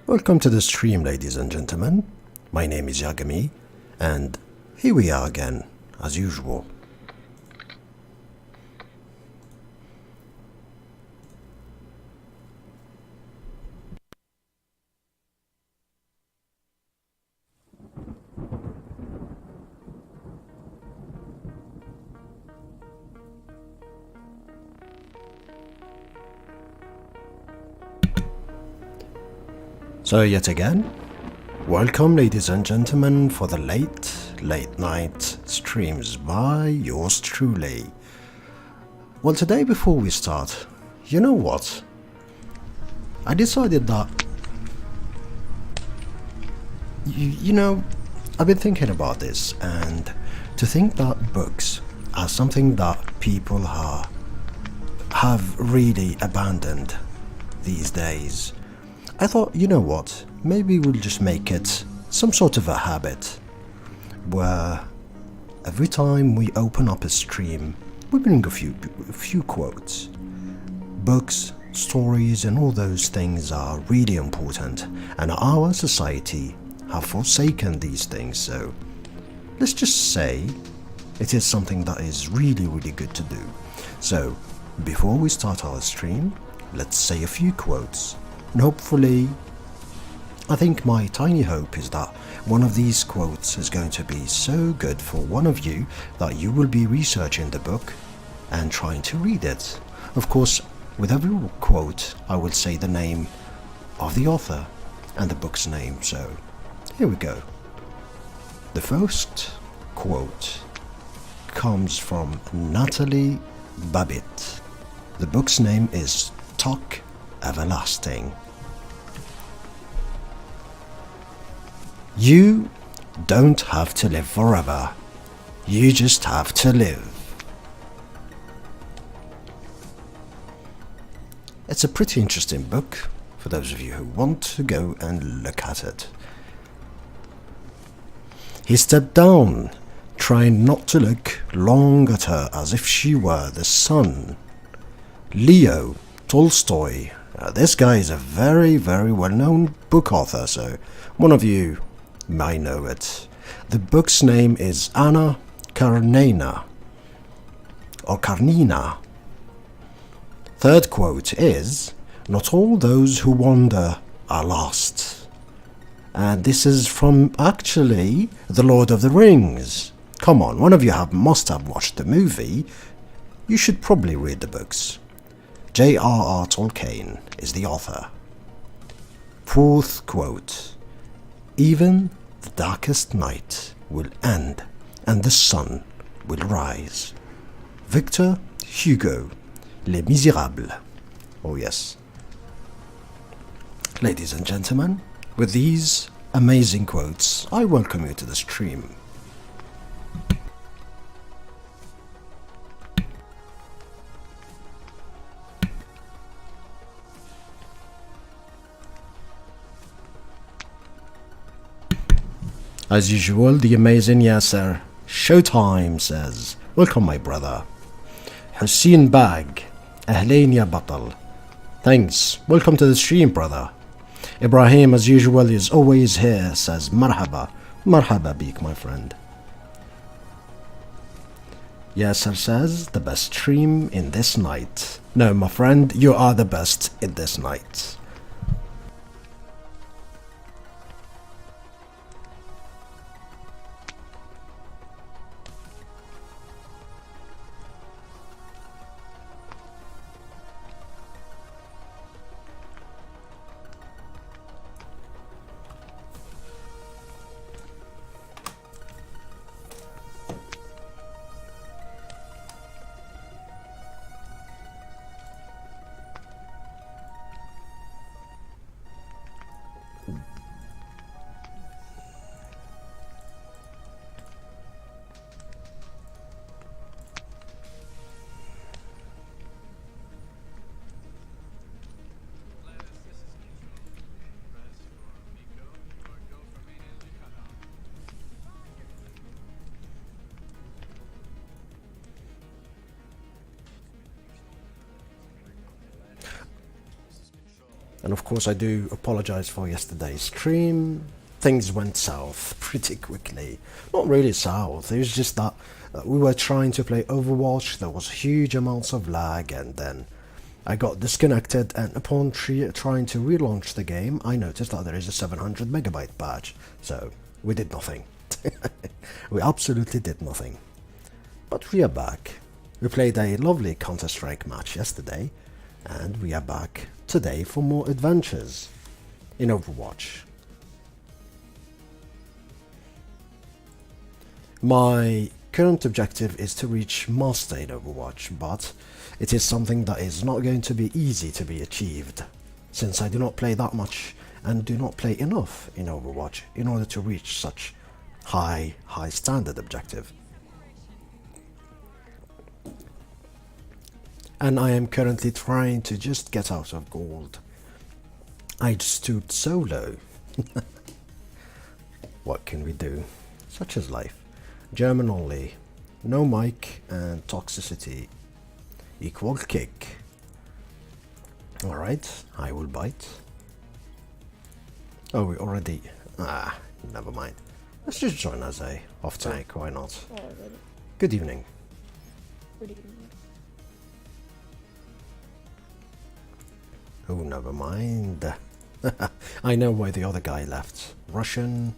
Welcome to the stream, ladies and gentlemen. My name is Yagami, and here we are again, as usual. So yet again, welcome ladies and gentlemen for the late night streams by yours truly. Well, today before we start, you know what? I decided that, I've been thinking about this, and to think that books are something that people have really abandoned these days. I thought, you know what, maybe we'll just make it some sort of a habit where every time we open up a stream, we bring a few quotes. Books, stories and all those things are really important, and our society have forsaken these things, so let's just say it is something that is really good to do. So, before we start our stream, let's say a few quotes. And hopefully, I think my tiny hope is that one of these quotes is going to be so good for one of you that you will be researching the book and trying to read it. Of course, with every quote, I will say the name of the author and the book's name, so here we go. The first quote comes from Natalie Babbitt. The book's name is Talk Everlasting. You don't have to live forever. You just have to live. It's a pretty interesting book for those of you who want to go and look at it. He stepped down, trying not to look long at her as if she were the sun. Leo Tolstoy. This guy is a very well-known book author, so one of you might know it. The book's name is Anna Karenina, or Karnina. Third quote is, "Not all those who wander are lost." And this is from, actually, The Lord of the Rings. Come on, one of you must have watched the movie. You should probably read the books. J.R.R. Tolkien is the author. Fourth quote, "Even the darkest night will end and the sun will rise." Victor Hugo, Les Misérables. Oh yes. Ladies and gentlemen, with these amazing quotes, I welcome you to the stream. As usual, the amazing Yasser Showtime says, "Welcome my brother." Hussein Bag, Ahleen ya Batal. Thanks, welcome to the stream, brother. Ibrahim, as usual, is always here, says, "Marhaba, marhaba bik, my friend." Yasser says, "The best stream in this night." No, my friend, you are the best in this night. And of course I do apologize for yesterday's stream. Things went south pretty quickly. Not really south, it was just that we were trying to play Overwatch, there was huge amounts of lag, and then I got disconnected, and upon trying to relaunch the game, I noticed that there is a 700 megabyte patch, so we did nothing. We absolutely did nothing. But we are back. We played a lovely Counter-Strike match yesterday, and we are back today for more adventures in Overwatch. My current objective is to reach Master in Overwatch, but it is something that is not going to be easy to be achieved, since I do not play that much and do not play enough in Overwatch in order to reach such high standard objective. And I am currently trying to just get out of gold. I stood so low. What can we do? Such is life. German only. No mic and toxicity equal kick. Alright, I will bite. Oh, we already... never mind. Let's just join as a off-tank, why not? Good evening. Good evening. Oh, never mind. I know why the other guy left. Russian,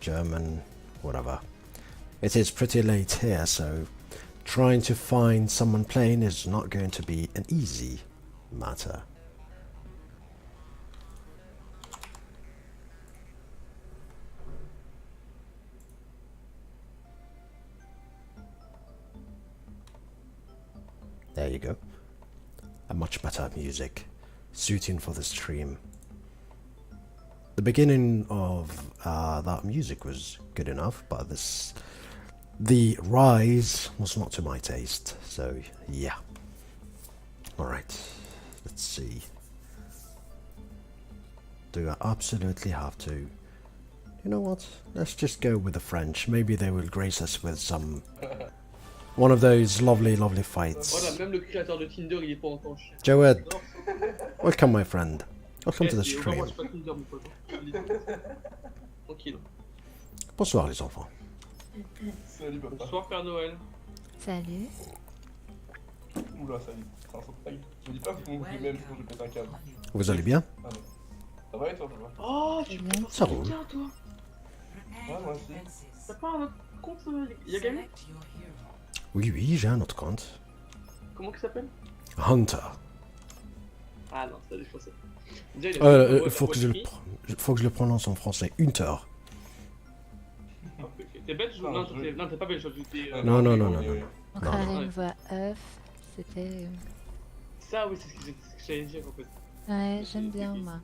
German, whatever. It is pretty late here, so trying to find someone playing is not going to be an easy matter. There you go. A much better music, suiting for the stream. The beginning of that music was good enough, but the rise was not to my taste, so yeah. Alright, let's see. Do I absolutely have to? You know what? Let's just go with the French. Maybe they will grace us with some... one of those lovely fights. Voilà, même le créateur de Tinder, il est pas en temps. Joed, welcome my friend. Welcome to the stream. Moi, je suis pas Tinder, mon pote. Tranquille. Bonsoir les enfants. Salut papa. Bonsoir Père Noël. Salut. Oula, salut. C'est un saut de taille. Je me dis pas que mon même jour je pète un câble. Vous allez bien? Ah non. Ça va et toi, papa? Oh, tu peux Ça faire roule. bien, toi. Ouais, moi aussi. T'as pas un autre compte Yagami? Oui, j'ai un autre compte. Comment il s'appelle? Hunter. Ah non, c'est des français. Déjà, il a Faut que je le prononce en français. Hunter. T'es belge ou non, t'es pas belge, t'es... Non. Encore une voix off, c'était... Ça, oui, c'est ce que j'allais dire en fait. Ouais, j'aime bien moi.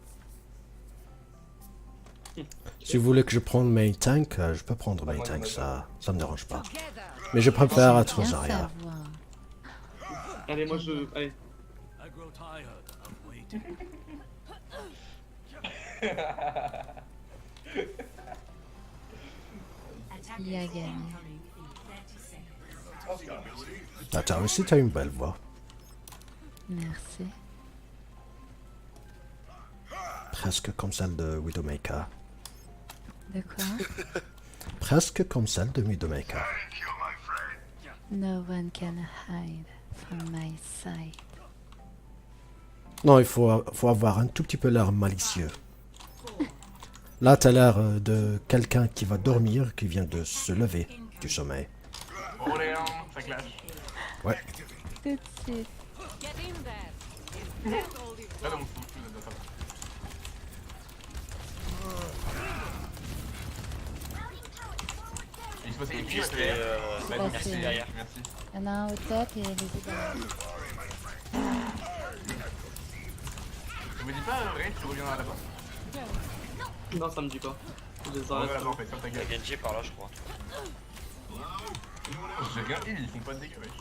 Si vous voulez que je prenne mes tanks, je peux prendre mes tanks, ça me dérange pas. Mais je préfère être aux Bien arrières. savoir. Allez, moi je... Allez. Yagami. Ah, toi aussi, t'as une belle voix. Merci. Presque comme celle de Widowmaker. De quoi? Presque comme celle de Widowmaker. No one can hide from my sight. Non, il faut avoir un tout petit peu l'air malicieux. Là, t'as l'air de quelqu'un qui va dormir, qui vient de se lever du sommeil. Oh les gars, ça clash. Ouais. Tout de suite. Là, dans mon fou, je ne pas. Il se passe quelque chose Merci. derrière. Merci. Il y en a un au top et les autres derrière. Tu me dis pas, Ray, tu reviendras là-bas? Non, ça me dit pas. Je les On va arrête. là-bas en fait, ferme ta gueule. Genji par là, je crois. J'ai rien dit, ils font pas de dégâts, wesh.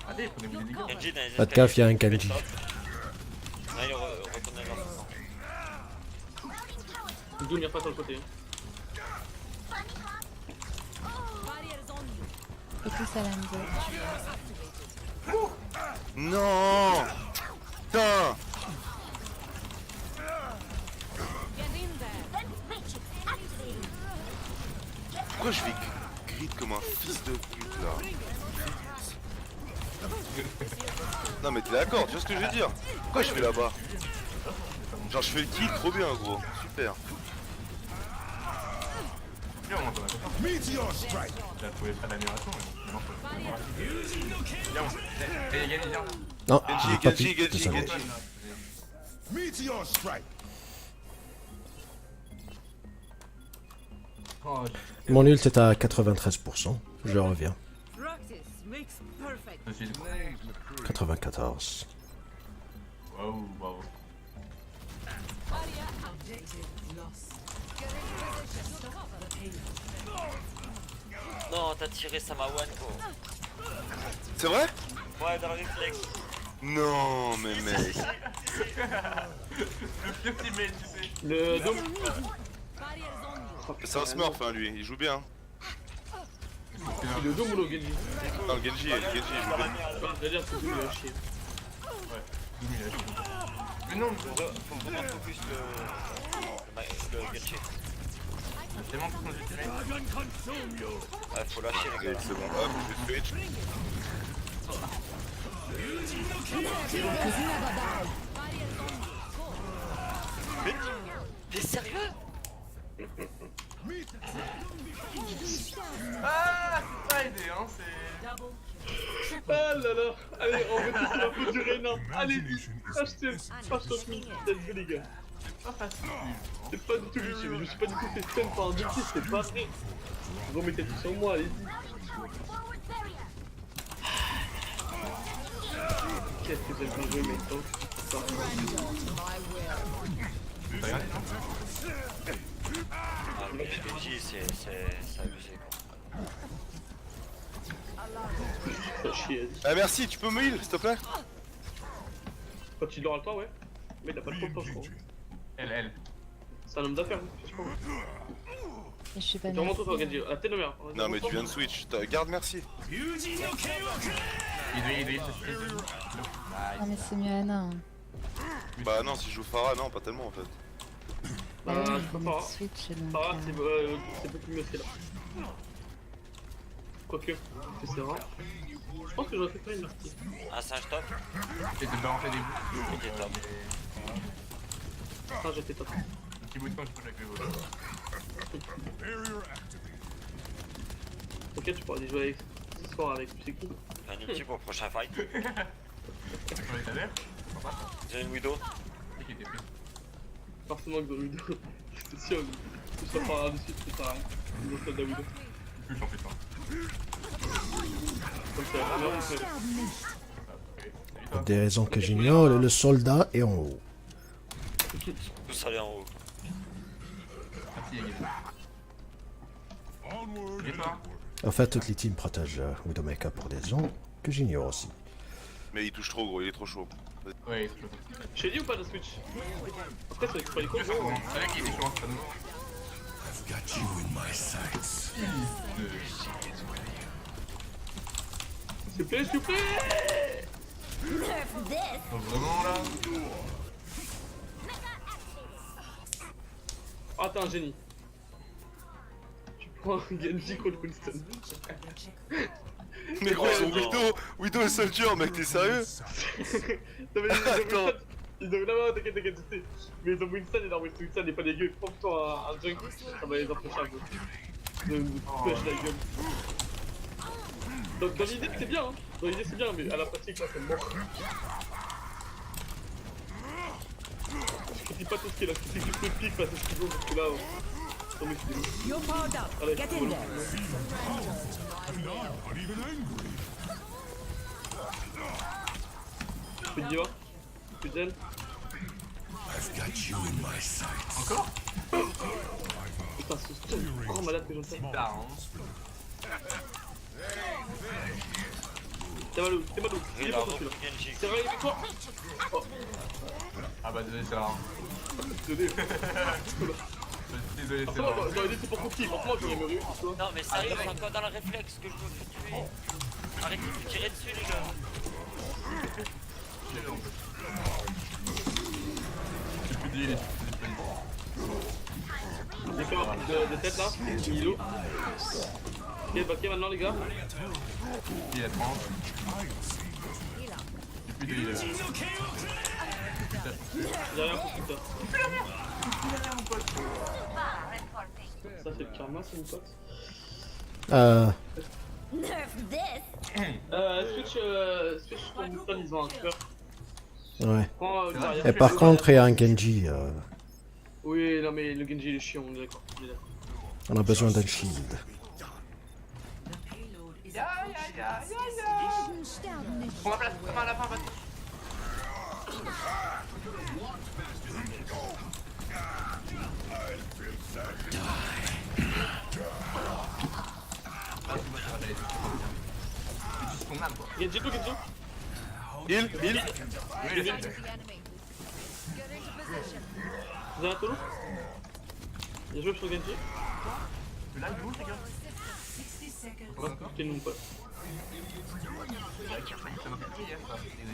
Allez, prenez-vous des dégâts. Genji dans les Faites gaffe, il y a un escaliers. Genji. Là, il retourne là. Doom, il repasse sur le côté. Et tous à la maison. Non. Putain. Pourquoi je vais grid comme un fils de pute là? Non mais t'es d'accord, tu vois ce que je veux dire? Pourquoi je fais là-bas? Genre je fais le kill trop bien gros, super. Viens, on monte, on a fait ça. J'ai trouvé ça d'animation, mais non, viens, on fait. Eh, Yagami, viens. Non, Genji, j'ai pas Genji, pu, Genji, désolé. Genji. Oh, Mon ult est à 93%. Je reviens. je suis... 94. Waouh, waouh. Non, t'as tiré Samawan gros. C'est vrai? Ouais, dans le réflexe. Non mais mec. Le pire teammate, tu sais. Le dôme. C'est un smurf hein lui, il joue bien. Le dôme ou le Genji? Non Genji, Genji il joue bien. J'allais dire que le dôme il a chier. Ouais, Doom, il a chié. Mais non, Faut vraiment focus le Genji. c'est tellement tout son teammate. Ouais, faut lâcher les Ok, gars. c'est bon, hop, je vais switch. T'es sérieux? Ah, c'est pas aidé, hein, c'est... Ah là là. Allez, on va tout la faute du Reina. Allez, achetez. Achetez. Let's go les gars. C'est pas facile. C'est pas du tout légitime. Je me suis pas du tout fait stun par un ulti, c'est pas vrai. Vous remettez tout sur moi, allez-y. Qu'est-ce que j'ai bien joué, mec. T'as regardé, non? Ah, mais Genji, c'est abusé quoi. Ça chier. Ah merci, tu peux me heal s'il te plaît? Quand il aura le temps, ouais. Mais il a pas le temps, je crois. Elle. C'est un homme d'affaires, je crois. Et je suis pas Tu remontes née. toi, Genji. Ah, t'es le meilleur. Non mais tu viens de switch, garde merci. Il doit, Non mais c'est mieux Anna. Bah non, si je joue Pharah, non, pas tellement en fait. Bah oui, je il peux faut pas. mettre switch donc... Ah, c'est beaucoup mieux c'est là. Quoique, c'est rare. Je pense que j'aurais fait pas une partie. Un singe top. Et de balancer des bouts. Ok, top. Ah, j'étais top. Un petit bout de temps, je peux avec le vol. Ok, tu pourras aller jouer avec ce soir avec tu sais qui. Un ulti pour le prochain fight. Ouais, t'as l'air? J'ai une Widow. C'est qui était pris. Forcément que dans Widow, j'étais sûr que ce soit pas dessus, c'est pareil. Dans celle de Widow. Plus en putain. Comme ça, alors, on fait. Pour des raisons que j'ignore, le soldat est en haut. Tous aller en haut. Merci Yagami. Et toi? En fait, toutes les teams protègent Widowmaker pour des raisons que j'ignore aussi. Mais il touche trop gros, il est trop chaud. Ouais, il se peut. Je t'ai dit ou pas de Switch? Après, ça va être pas les Je combos. savais qu'il était chaud, c'est pas nous. S'il vous plaît, s'il vous plaît! Donc vraiment là. Ah, t'es un génie. Tu prends un Genji contre Winston. Mais gros, son Widow est Soldier, mec, t'es sérieux? Non mais Attends. non, t'inquiète, je sais. Mais ils ont Winston et leur Winston n'est pas dégueu. Prends plutôt un junk, ça va les empêcher un peu. De push la gueule. Dans l'idée c'est bien, hein. Dans l'idée c'est bien, mais à la pratique là c'est mort. Je critique pas tout ce qui est là, je critique juste le pic face à ce qu'il vaut parce que là... Non mais c'est... You're powered up. Allez, Get in cool. there. Tu peux dire? Tu peux Encore? Putain, ce stun, c'est vraiment malade que j'en sais. Tard, hein. T'es malou, il est pas Regarde, celui-là. Genji. C'est vrai, il est toi. Oh, Ah bah désolé, c'est rare. désolé. Désolé, c'est Franchement, rare. j'aurais dit c'est pour qui, franchement j'aurais mieux réussi, toi. Non mais sérieux, c'est encore dans le réflexe que je me fais tuer. Arrêtez de me tirer dessus les gars. J'ai plus de heal, j'ai plus de heal. J'ai fait un truc de tête là, il est lourd. Ok, baquet maintenant les gars. Il est 30. J'ai plus de heal. J'ai rien pour tout ça. Ça fait le karma, c'est mon pote. Switch ton bouton, ils ont un cœur. Ouais. Prends une barrière. Et par contre, il y a un Genji. Oui, non mais le Genji il est chiant, on est d'accord. On a besoin d'un shield. On va placer à la fin, vas-y. Genji, Genji. Heal. Vous avez un Tolo? Bien joué sur Genji. Là, il bouge, les gars. On va écouter nous, pote.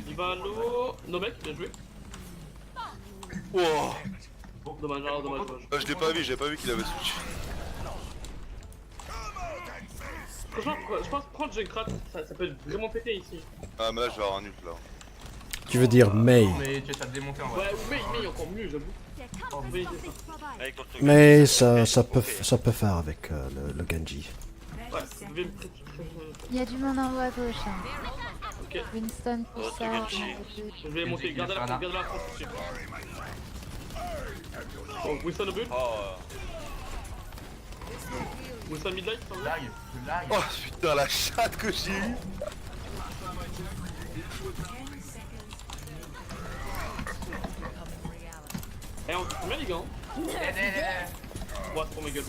Il va à l'eau. No mec, bien joué. Wow. Dommage, dommage. Je l'ai pas vu, j'avais pas vu qu'il avait switch. Franchement, je pense que prendre Junkrat, ça peut vraiment péter ici. Ah, mais là, je vais avoir un ult là. Tu veux dire Mei. Mais tu as démonté en vrai. Ouais, ou mais encore mieux, j'avoue. Oh, mais c'est ça. Allez, contre le Mais ça peut faire avec le Genji. Ouais, vous devez me Il y a du monde en haut à gauche. Hein. Ok, Winston pour L'autre ça. Genji. je vais monter, gardez la France dessus. Oh, Winston au but. Oh, Winston mid-light, sans doute. Je lag. Oh putain, la chatte que j'ai eue. Eh, on fait combien les gars? Ouais, c'est pour ma gueule.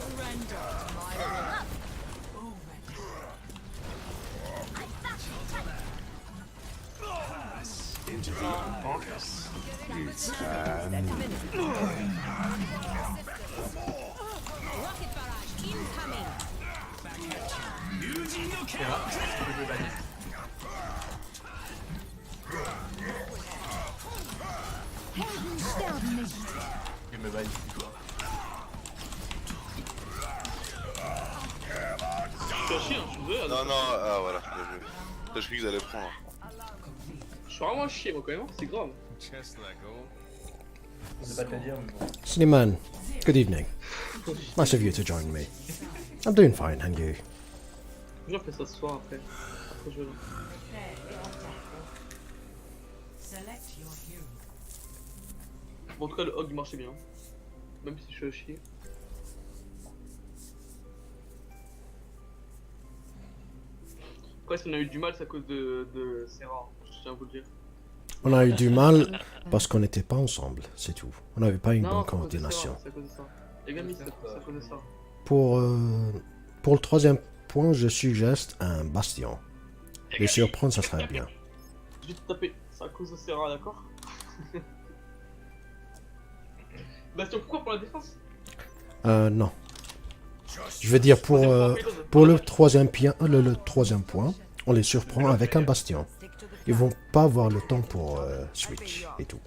C'est là, je vais bannir. Il me bannit. Je suis à chier, hein, je suis désolé. Non, ah voilà, bien joué. Là, je croyais qu'ils allaient prendre. Je suis vraiment à chier, moi quand même, c'est grave. Je sais pas te dire, mais bon. Slimane, good evening. Nice of you to join me. I'm doing fine, and you? Je fais ça ce soir après. Après je vais là. Bon, en tout cas, le hog il marchait bien. Même si je suis à chier. Après, si on a eu du mal, c'est à cause de Serra. Je tiens à vous le dire. On a eu du mal parce qu'on n'était pas ensemble, c'est tout. On n'avait pas une bonne c'est à cause de coordination. Serra, c'est à cause de ça. Yagami, c'est à cause de ça. Pour le troisième point, je suggère un bastion. Les surprendre, ça serait bien. Je vais te taper, c'est à cause de Serra, d'accord? Bastion, pourquoi pour la défense? Non. Je veux dire pour le troisième point, on les surprend avec un bastion. Ils vont pas avoir le temps pour switch et tout.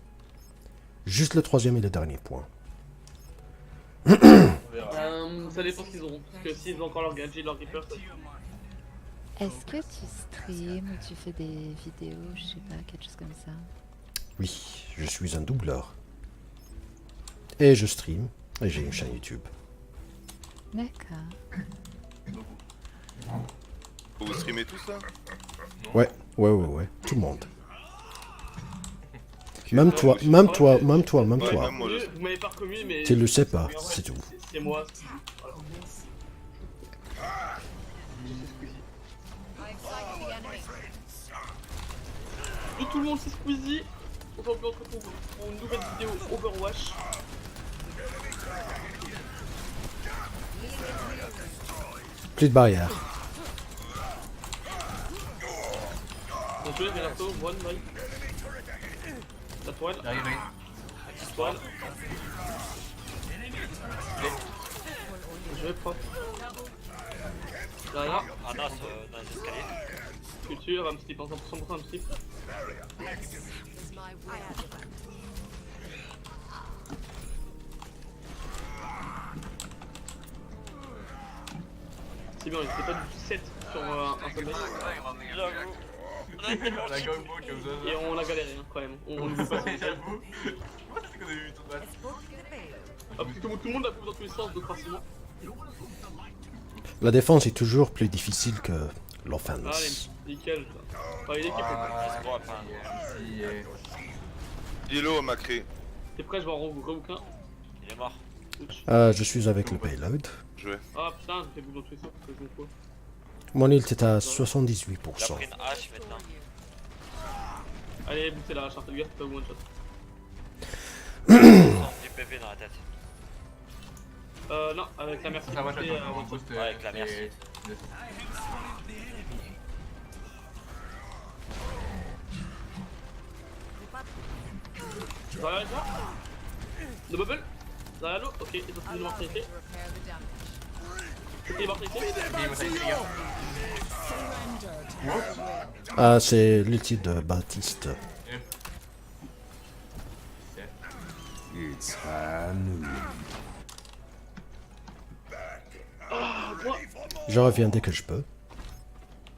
Juste le troisième et le dernier point. Ça dépend ce qu'ils auront. Parce que s'ils ont encore leur gadget, leur reaper, ça... Est-ce que tu streams ou tu fais des vidéos, je sais pas, quelque chose comme ça? Oui, je suis un doubleur. Et je stream. Et j'ai une chaîne YouTube. D'accord. Vous streamez tout ça? Ouais. Tout le monde. Même Ouais, toi. Ouais, même moi, Vous m'avez pas reconnu, mais... Tu le sais pas, Mais en vrai, c'est tout. C'est moi. Voilà. Tout le monde c'est Squeezie. On se retrouve pour une nouvelle vidéo Overwatch. Plus de barrière. On peut les bientôt, one bye. La toile. J'arrive, oui. La toile. Je vais prendre. Là. un as dans les escaliers. Culture, un slip, 100% un slip. C'est bien, il était pas du 7 sur un seul mec. J'avoue. On a tellement La cheat. combo comme ça. Et on a galéré hein, quand même. On ne veut pas Ouais, ça. j'avoue. Moi, c'est qu'on a eu tout de suite. Ah, parce que tout le monde a fait dans tous les sens de facilement. La défense est toujours plus difficile que Allez, l'offense. nickel. Enfin, l'équipe est Bon, enfin, Yellow Macré. T'es prêt, je vais en rebouquin. il est mort. Je suis avec le payload. Joué. Ah putain, j'ai fait bout dans tous les sens, c'est bon quoi. Mon ult est à Il a 78%. pris une hache maintenant. Allez, boutez la hache, fais gaffe, c'est pas one shot. Du PV dans la tête. Non, avec la merci. Ça va, boutez, j'attends one mon shot. boost. Ouais, avec la merci. Derrière les gens. Le bubble. Derrière l'eau. Ok, ils ont fini de mortalité. C'était mortalité. Ah, c'est l'ulti de Baptiste. Ah, moi. Je reviens dès que je peux.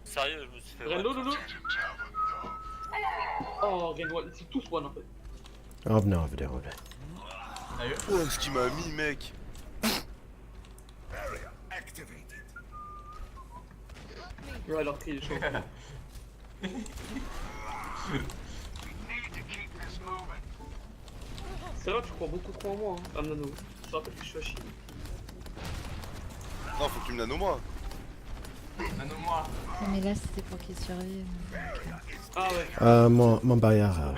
Sérieux, je me suis fait. Rendo, Loulou. Oh, Game One, c'est tous one en fait. Revenez, revenez, revenez. Oh, ce qu'il m'a mis, mec. Ouais, leur cri est chaud. C'est vrai, tu crois beaucoup trop en moi, hein, ah, Nano. Je te rappelle que je suis à chier. Non, faut que tu me nano moi. Nano-moi. Non, mais là, c'était pour qu'il survive. Ah ouais. Mon barrière.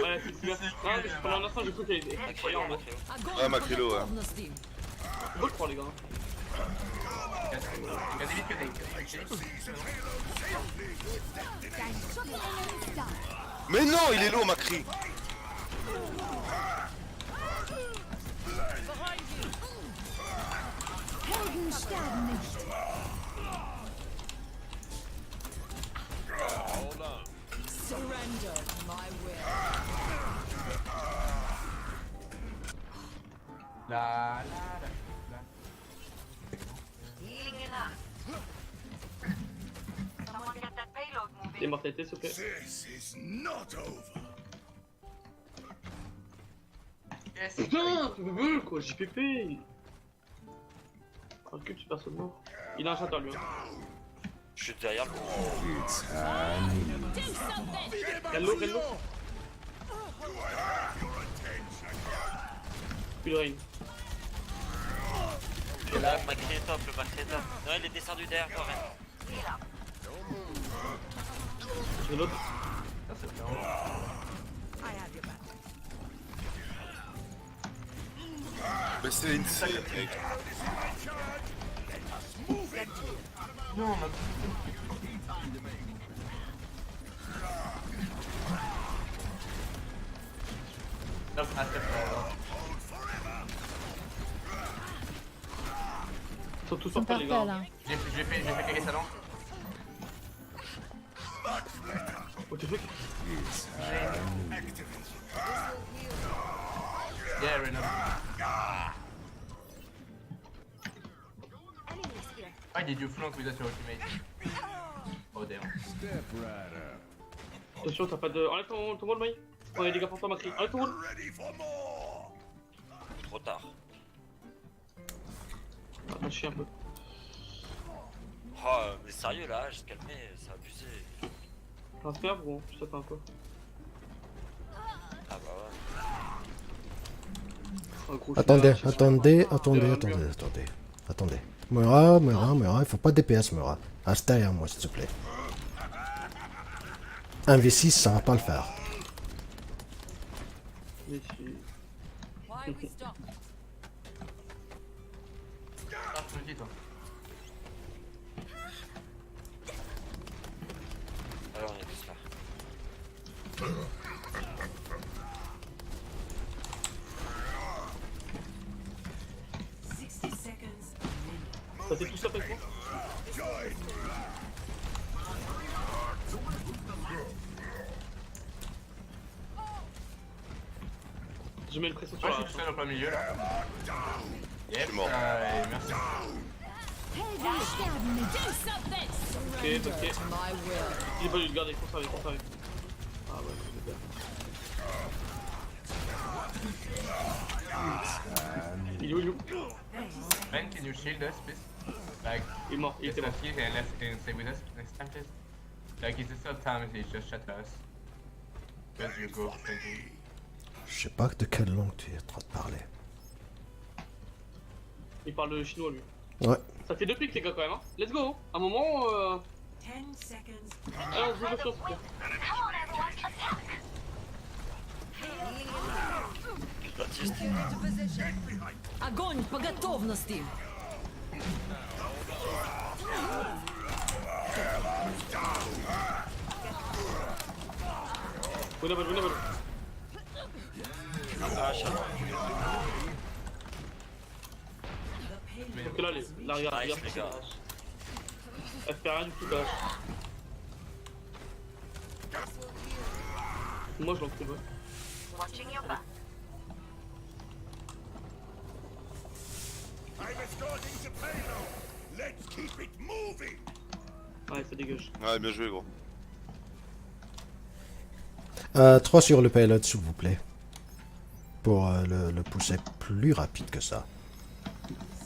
Ouais, c'est bien. Ah, mais pendant un instant, j'ai cru qu'elle était incroyable. Ah, Macrélo, ouais. Beau le prends, les gars. Cassez vite, cassez. Mais non, il est low, Macri. La. Les mortalités, s'il te plaît. Putain, tu veux quoi, JPP. Recule, tu personne mort. Il a un château lui. Hein. Je suis derrière le. Gallo, Gallo. Plus de rain. Le Macri est top, le Macri est top. Non, il est descendu derrière toi, Ren. J'ai l'autre. Mais c'est une scène, mec. Non, on a. Non, ah, Ils sont tous Ils sont parfaits, les parfaits, gars. là. j'ai fait caguer sa lampe. Oh, t'es fait. Yeah, Renault. Why did you flank with your ultimate? Oh damn. Attention, t'as pas de. Enlève ton wall, Maï. On a des dégâts pour toi, Macri. Enlève ton wall. Trop tard. Ah, t'as chier un peu. Oh, mais sérieux là, je calmé, c'est abusé. Transfert, bon, ça fait un peu. Ah bah ouais. Un gros Attendez, chien, attendez, attendez, Euh, attendez, attendez. Attendez. Murat, il faut pas de DPS, Murat. Reste derrière moi, s'il te plaît. Un V6, ça va pas le faire. Mais si. Ah, je me dis toi. Alors on est tous là. Ça fait tout ça avec moi. Je mets le pression sur Moi la je suis tout seul en plein milieu là. Yep, suis mort. merci. Ok, ok. Il est pas lui de garder, conserver. Ah ouais, c'est bien. Il est où? Man, can you shield us, please? Like, Il est mort, il let's était mort. not hit and let's stay with us next time, please. Like, it's the third time he just shot us. Because you go thinking. Je sais pas de quelle langue tu es en train de parler. Il parle le chinois lui. Ouais. Ça fait 2 pics les gars quand même hein. Let's go. À un moment allez on se joue sur ce. Огонь по готовности! Winnable. Parce que là, regarde, Nice, les gars. elle fait rien du tout là. Moi je l'en trouve. Ouais, ça dégage. Ouais, bien joué, gros. 3 sur le payload, s'il vous plaît. Pour le pousser plus rapide que ça.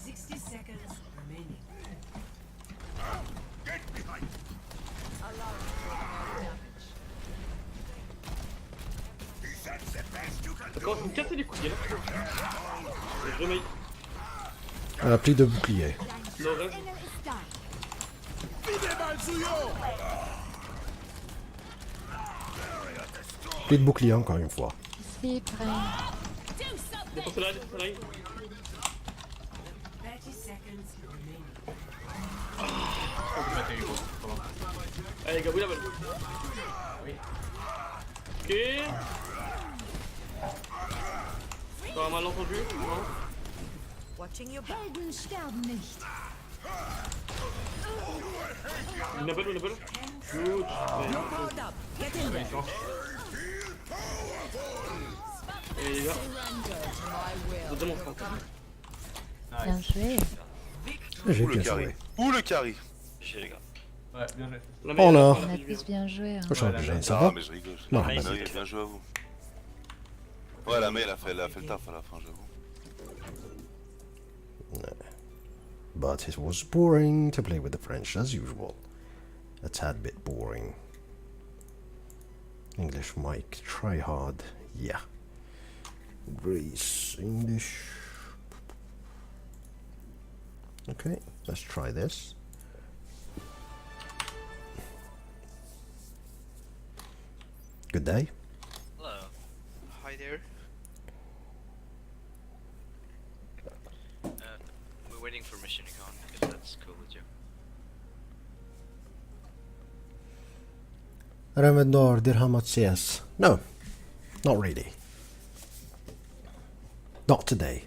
60 seconds remaining. Ça commence à me casser les couilles là. Je remets. Plus de bouclier. Le reste. Plus de bouclier encore une fois. Sleep, Rain. Défoncez la line. 30 seconds remaining. Allez les gars, winnable. Oui. Ok. T'as un malentendu? Non. Helden sterben nicht. Winnable. Good. Ouais. Powered up. Get in there. Et les gars, Surrender to my will. je démontre encore. Bien joué. J'ai Ou le bien carry. joué. Ou le carry. J'ai les gars. Ouais, bien joué. La Oh là. On a tous bien joué. Hein. J'aurais pu gagner, ça Ah, va? mais je rigole. Non, Ah, vas-y. oui, bien joué à vous. Ouais, la mail a fait le taf à la fin, j'avoue. But it was boring to play with the French as usual. A tad bit boring. English mic, try hard, yeah. Greece, English. Okay, let's try this. Good day. Hello. Hi there. We're waiting for mission icon, if that's cool with you. Ramadan Dirhamat says, no, not really. Not today.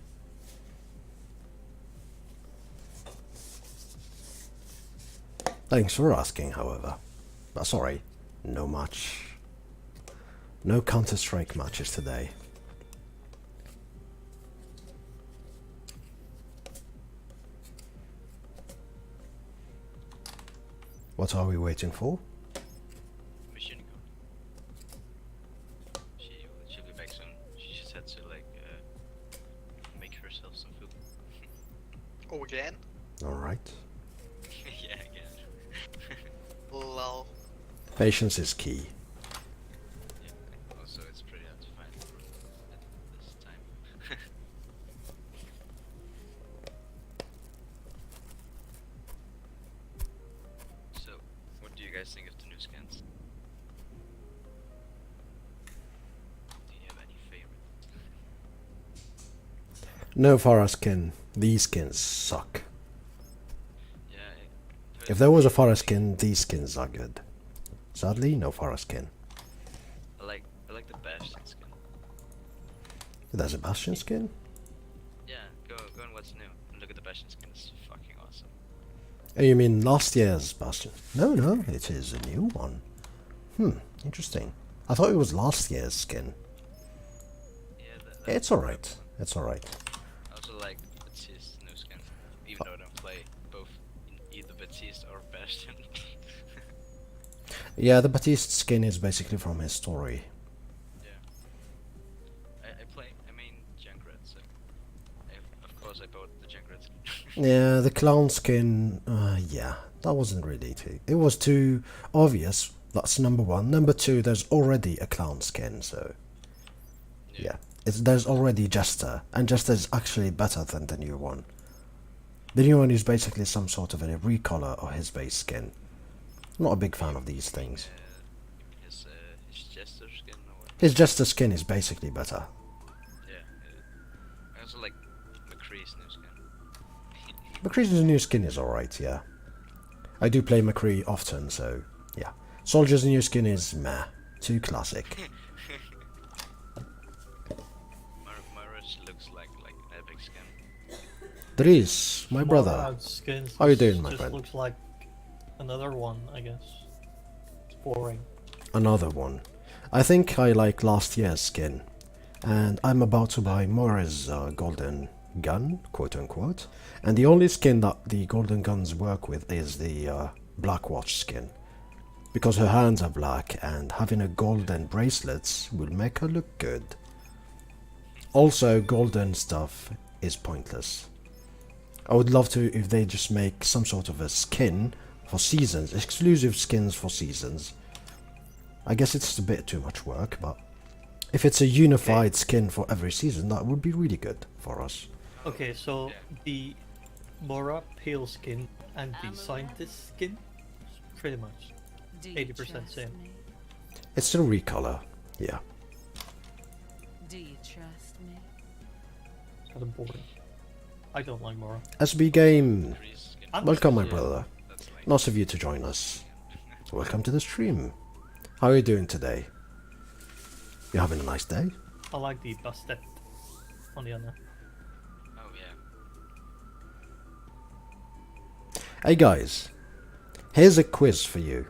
Thanks for asking, however. But sorry, no match. No Counter-Strike matches today. What are we waiting for? Mission icon. She'll be back soon. She just had to like make herself some food. Oh, again? Alright. Yeah, again. Lol. Patience is key. Yeah. Also, it's pretty hard to find at this time. So, what do you guys think of the new skins? Do you have any favorites? No Farah skin. These skins suck. Yeah. If there was a Farah skin, these skins are good. Sadly, no Farah skin. I like the Bastion skin. There's a Bastion skin? Yeah, go on what's new and look at the Bastion skin. It's fucking awesome. Oh, you mean last year's Bastion? No, it is a new one. Interesting. I thought it was last year's skin. Yeah, It's alright. It's alright. I also like Let's new skin, even though I don't play both Yeah, the Batiste skin is basically from his story. Yeah. I play. I mean Junkrat, so of course I bought the Junkrat skin. Yeah, the clown skin, yeah, that wasn't really it was too obvious. That's number one. Number two, there's already a clown skin, so yeah, there's already Jester, and Jester is actually better than the new one. The new one is basically some sort of a recolor of his base skin. Not a big fan of these things. His Jester skin or what? His Jester skin is basically better. Yeah. I also like McCree's new skin. McCree's new skin is alright, yeah. I do play McCree often, so yeah. Soldier's new skin is meh. Too classic. Myra's looks like an epic skin. Dries, my brother. Skins How you doing, my just friend? looks like another one, I guess. It's boring. Another one. I think I like last year's skin. And I'm about to buy Moira's golden gun, quote unquote. And the only skin that the golden guns work with is the Black Watch skin. Because her hands are black and having a golden bracelets will make her look good. Also, golden stuff is pointless. I would love to if they just make some sort of a skin for seasons, exclusive skins for seasons. I guess it's a bit too much work, but if it's a unified skin for every season, that would be really good for us. Okay, so the Mora pale skin and the scientist skin is pretty much 80% same. It's a recolor, yeah. Do you trust me? It's kind of boring. I don't like Mora. SB Game, McCree's skin. welcome my Yeah. brother. That's like Nice of you to join us. Welcome to the stream. How are you doing today? You having a nice day? I like the Bastet on the other. oh yeah. Hey guys, here's a quiz for you.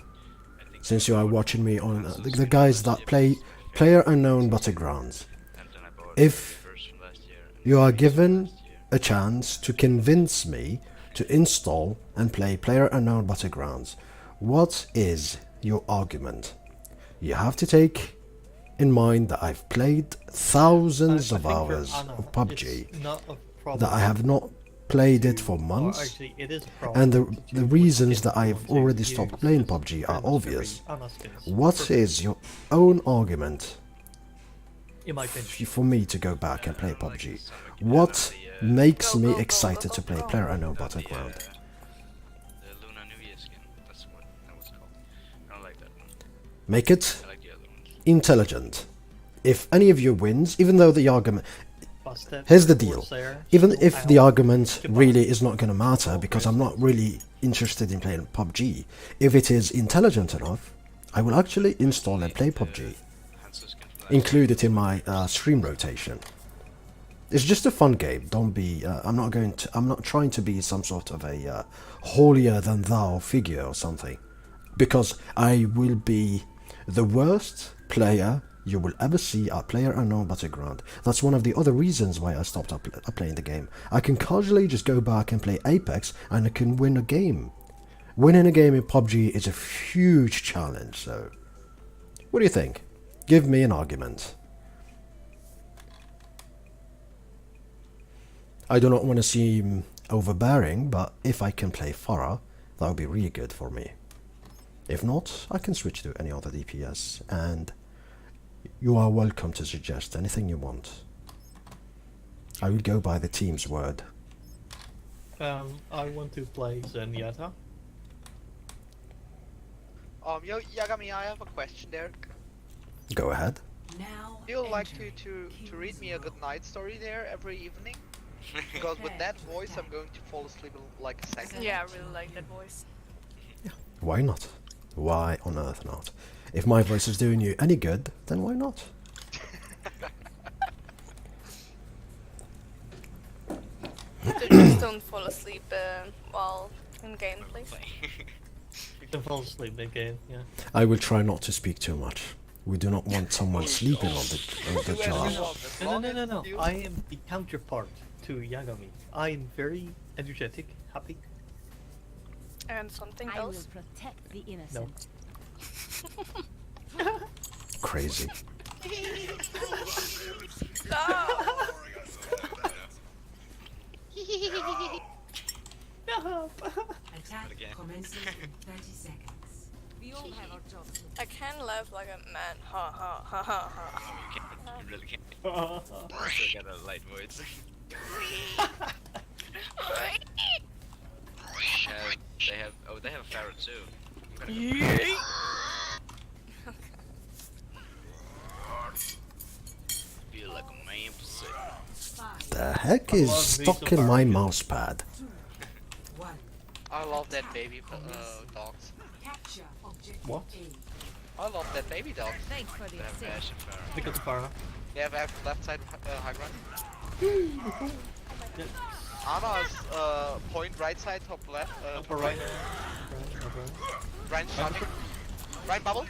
I think Since you are watching me on the guys that play PlayerUnknown Battlegrounds, and then I bought if the first from last year. And you are the given last year. a chance to convince me to install and play PlayerUnknown Battlegrounds, what is your argument? You have to take in mind that I've played thousands I of think for hours Anna, of PUBG, it's not a problem. that I have not played it for Or months, actually, it is a problem and to the reasons get that I've someone to already use stopped playing this PUBG are pretty much obvious. every Anna skin is What perfect, is your own argument in my opinion? for me to go back and play PUBG? What makes me excited to play PlayerUnknown Battleground? The Luna New Year skin. That's what that was called. I don't like that one. Make it I like the other ones. intelligent. If any of you wins, even though the argument... Bastet, Here's the deal. Corsair, Even Steel if the Owl, argument Goodbye. really is not going to matter, because I'm not really interested in playing PUBG, if it is intelligent enough, I will actually install and play PUBG. Hanzo skin from last Include it in my stream rotation. It's just a fun game. Don't be. I'm not trying to be some sort of a holier than thou figure or something, because I will be the worst player you will ever see at PlayerUnknown Battleground. That's one of the other reasons why I stopped playing the game. I can casually just go back and play Apex, and I can win a game. Winning a game in PUBG is a huge challenge. So, what do you think? Give me an argument. I do not want to seem overbearing, but if I can play Pharah, that would be really good for me. If not, I can switch to any other DPS, and you are welcome to suggest anything you want. I will go by the team's word. I want to play Zenyatta. Yagami, I have a question there. Go ahead. Now Do you like enter to read me a good night story there every evening? Because with that voice, I'm going to fall asleep in like a second. Yeah, I really like that voice. Why not? Why on earth not? If my voice is doing you any good, then why not? Just don't fall asleep while in gameplay. You can fall asleep in game, yeah. I will try not to speak too much. We do not want someone sleeping on the job. No. I am the counterpart to Yagami. I am very energetic, happy. And something I will else. protect the innocent. Crazy. Attack again. commences in 30 seconds. We all have our jobs to do. I can laugh like a man. Ha ha ha ha ha. You can't. You really can't. I still got a light voice. They have a ferret too. I'm gonna go. Feel like a man pussy. The heck is stuck in my mouse pad? 1. I love that baby dogs. Capture objective What? A. I love that baby dogs. Thanks for the They have assist. Ash and ferret. Pick up the fire. They have left side high ground. Yeah. Anna's point right side top left. Upper right. Ryan shotting. Ryan bubble.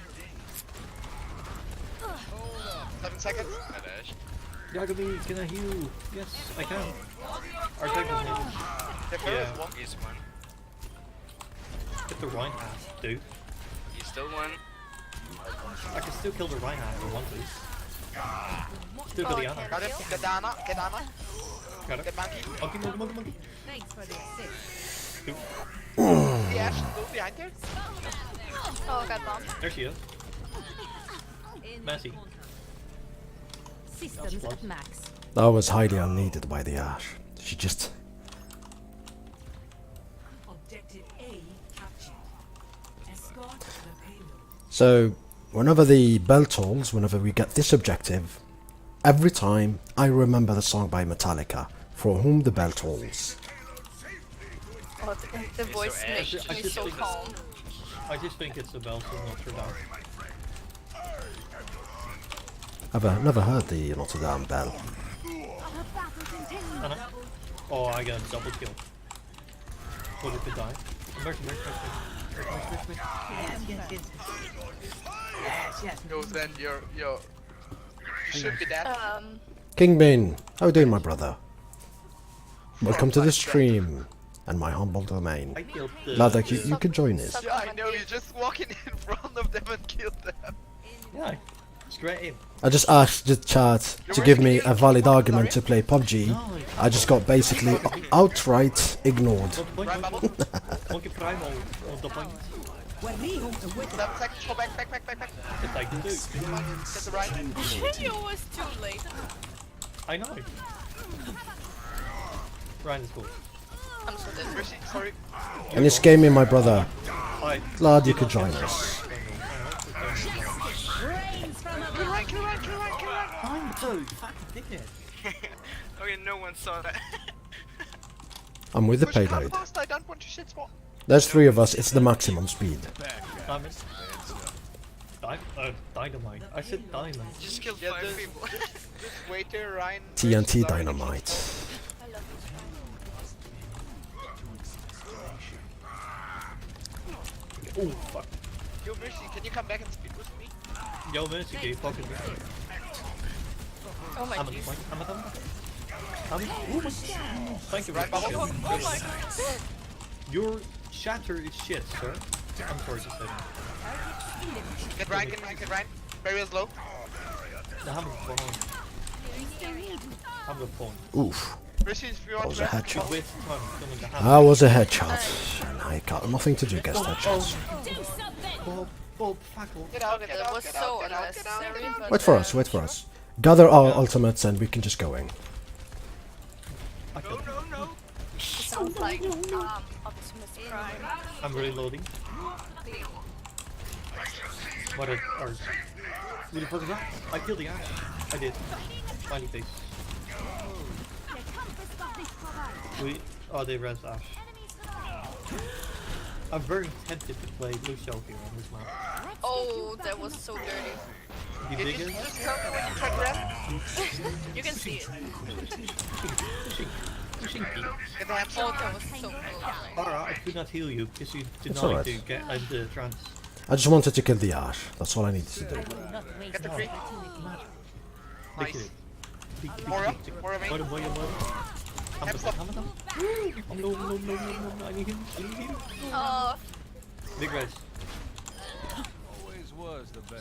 7 seconds. That Ash. Yagami, can I heal? Yes, I can. Our tank is healed. The first Yeah. one. He's one. Get the Reinhardt, dude. He's still one. I can still kill the Reinhardt if I want to. Still got the Anna. Got him. Get Anna. Get Anna. Got it. Get Monkey. Monkey. Thanks for the assist. The Ash go behind there. Oh, got bombed. There she is. Messy. Systems at max. That was highly unneeded by the Ash. She just... Objective A captured. Escort the payload. So, whenever the bell tolls, whenever we get this objective, every time I remember the song by Metallica, For Whom the Bell Tolls. Oh, the voice so makes Ash- me so calm. I just think it's the bells of Notre Dame. I've never heard the Notre Dame bell. Anna. Oh, I got a double kill. What if it die? Mercy. Yo, then you should be dead. King Bin, how you doing, my brother? Welcome to the stream and my humble domain. I killed the... Ladek, you can join us. Yeah, I know. You just walking in front of them and killed them. Yeah, straight in. I just asked the chat to give me a valid argument to play PUBG. I just got basically outright ignored. Right bubble. Monkey Primal on the point. 7 seconds. Go back. It's like the dude. Get the right. You was too late. I know. Ryan is cool. I'm so dead. Mercy, sorry. And this game in my brother. I Glad you could join us. Kill Ryan. I'm so fucking dickhead. Okay, no one saw that. I'm with the Push it payload. fast, I don't want to shit spot. There's 3 of us, it's the maximum speed. Diamond. Dynamite. I said diamond. Just killed Yeah, 5 people. Just wait there, Ryan. TNT Mercy's already dynamite. I love Oh fuck. Yo, Mercy, can you come back and speak with me? Yo, Mercy, can you fucking me? Oh my I'm at the jeez. point. I'm at the point. Thank you very Right much. bubble. Oh my god. Your shatter is shit, sir. I'm sorry to say that. Get Ryan. Barrier's low. The hammer's behind. I'm the point. Oof, Mercy, if you that want was to a rest. headshot. Waste time filming the hammer. That was a headshot. And I got nothing to do against headshots. Bob, fackle. Get out, Okay, get that out, was get so out, get out, get out, unnecessary. get out. But, Wait for us. Gather our ultimates and we can just go in. I killed him. No. sounds like Optimus Prime. I'm reloading. What are... Who the fuck is that? I killed the ash. I did. Smiley face. Oh, they res Ash. I'm very tempted to play Lucio here on this map. Oh, that was so dirty. You Did dig you it? just tell me when you tried to rest? You can see it. Pushing Pete. Get the hamster. Oh, that was so close. Bara, I could not heal you because you It's denied alright. to get into trance. I just wanted to kill the Ash. That's all I needed to do. Get the free. Nice. Nice. More main. Hamster. No, I need him. Oh, Big res.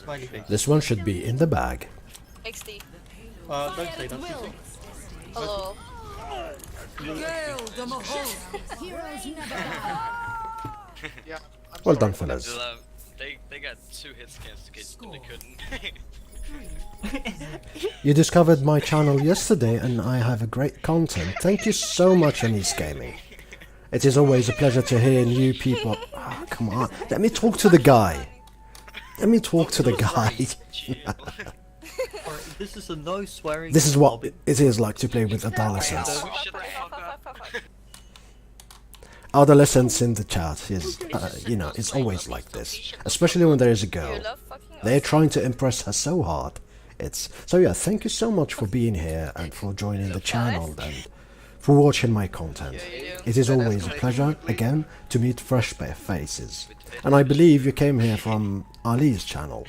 Smiley face. This one should be in the bag. XD. Don't say that. Susie. Hello. Yeah. I'm Well sorry. done, fellas. They got 2 hit scans to get they couldn't. You discovered my channel yesterday and I have a great content. Thank you so much, Anis Gaming. It is always a pleasure to hear new people. Ah, come on, let me talk to the guy. Let me talk to the guy. This is a no swearing. This is what lobby. it is like to play with adolescents. Shut the fuck up. Adolescents in the chat is, you know, it's always like this. Especially when there is a girl. You love fucking They're trying to impress her so hard. It's so yeah. Thank you so much for being here and for joining the channel and for watching my content. It is always a pleasure again to meet fresh faces. And I believe you came here from Ali's channel.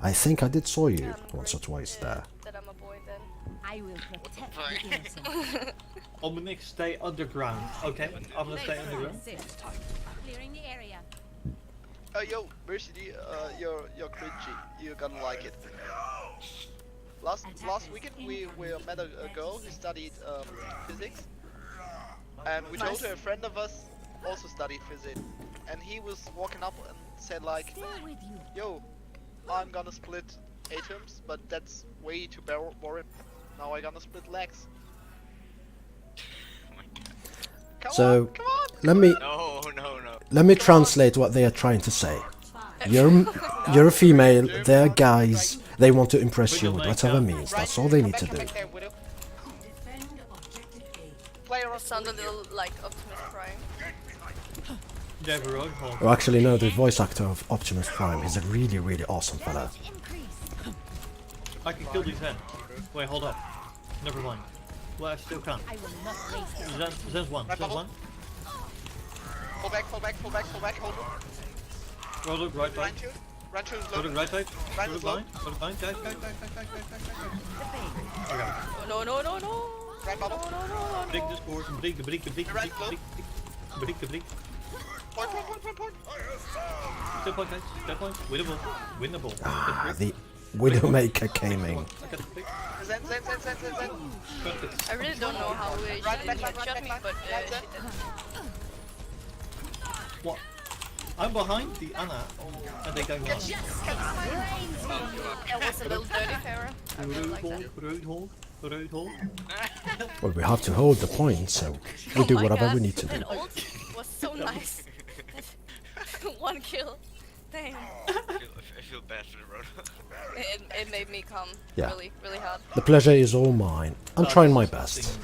I think I did saw you once or twice there. that I'm a boy then. I will protect the innocent. I'm gonna stay underground. Okay, I'm gonna stay underground. Clearing the area. Yo, Mercy, you're cringy. You're gonna like it. Last weekend we met a girl who studied physics, and we told her a friend of us also studied physics, and he was walking up and said like, With you. "Yo, I'm gonna split atoms, but that's way too boring. Now I'm gonna split legs." Come So on, come on. let me translate what they are trying to say. You're a female. They're guys. They want to impress you with whatever means. That's all they need to do. Player It sounds a little like Optimus Prime. Yeah, Rogue, hold. Oh, actually, no. The voice actor of Optimus Prime is a really, really awesome fella. I can kill these men. Wait, hold up. Never mind. Well, I still can. I will not waste it. There's one. There's one. Fall back, hold on. Roll it right side. Rancho is Roll low. it right side. Right Roll is it low. blind. Roll it blind. Guys. Okay. No. Right bubble. Break this board. Break. Point. Step point, guys. Step point. Winnable. Ah, the Widowmaker came in. I got the pick. Zen. I really don't know how she didn't headshot me, but she did. What? I'm behind the Anna. And they got me. It was a little dirty, Farah. I really like that. Road hold. Well, we have to hold the point, so we do whatever we need to do. That ult was so nice. 1 kill. Damn. I feel bad for the road. It made me come Yeah. really hard. The pleasure is all mine. I'm trying my best.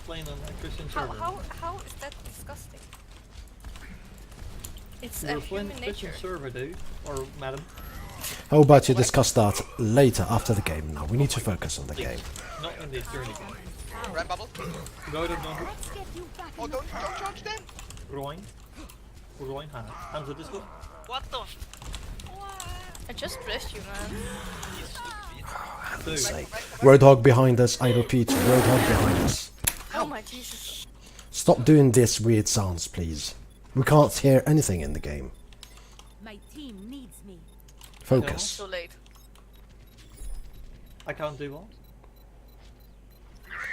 Playing on a Christian How server. is that disgusting? It's We're a playing human Christian nature. server, dude. Or madam. How about you discuss that later after the game? Now we need to focus on the game. Not in this journey game. Red bubble. Go to no. Let's get you back. Oh, don't charge them. Groin. Hand. Hands of this one. What the f- I just blessed you, man. Dude. Say, Roadhog behind us. I repeat, Roadhog behind us. Oh my Jesus. Stop doing this weird sounds, please. We can't hear anything in the game. My team needs me. Focus. Too late. I can't do what?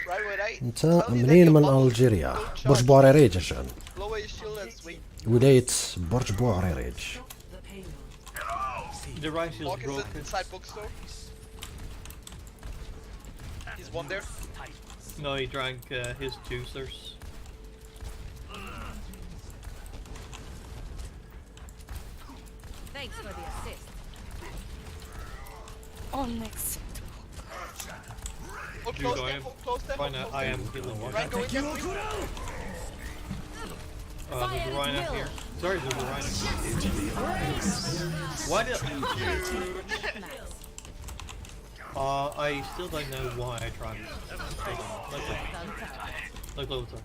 Right. انت منين من الجيريا؟ برج بوعريريج عشان. Lower your shield and swing. ولاية برج بوعريريج. The right shield Mark is broken. inside bookstore. He's one there. No, he drank his juicers. Thanks for the assist. Oh, next. Oh, Dude, close I them. am Close them. fine. I am healing one. Right, go in there. There's a rhino here. Sorry, there's a rhino here. Why did I still don't know why I tried this. Like Lothar.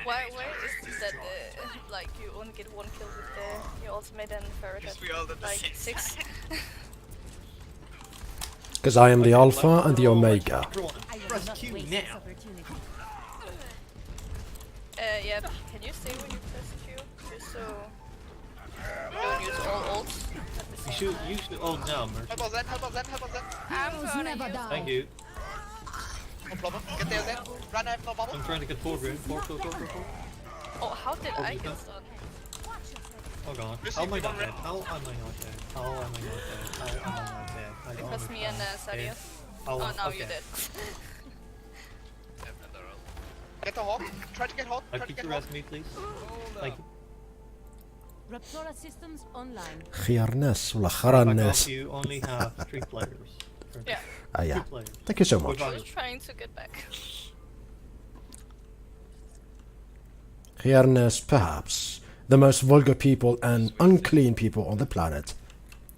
Why is that like you only get 1 kill with your ultimate and Farah Because we all did the like same 6? Because I am the Alpha and the Omega. I will Press not Q waste now. this opportunity. Yeah, can you say when you press Q? Just so you don't use all ults at the You should. Oh no, Mercy. Help us then, help us then, help us then. I'm gonna use. Thank you. No problem. Get there then. Run, I have no bubble. I'm trying to get forward. Forward. Oh, how did Oh, I you get done? stunned? Oh god. How am I not dead? How am I not dead? How am I not dead? How am I not dead? I don't Because me and understand. Sadius. Oh, Oh, now okay. you did. Get the hawk. Try to get hawk. Try to Keep get your hawk. rest me, please. Thank you. Raptora systems online. خيار ناس ولا Back خرا off, الناس. you only have 3 players. Yeah. Yeah. 2 players. Thank you so What much. about I was trying to get back. خيار الناس, perhaps the most vulgar people and unclean people on the planet.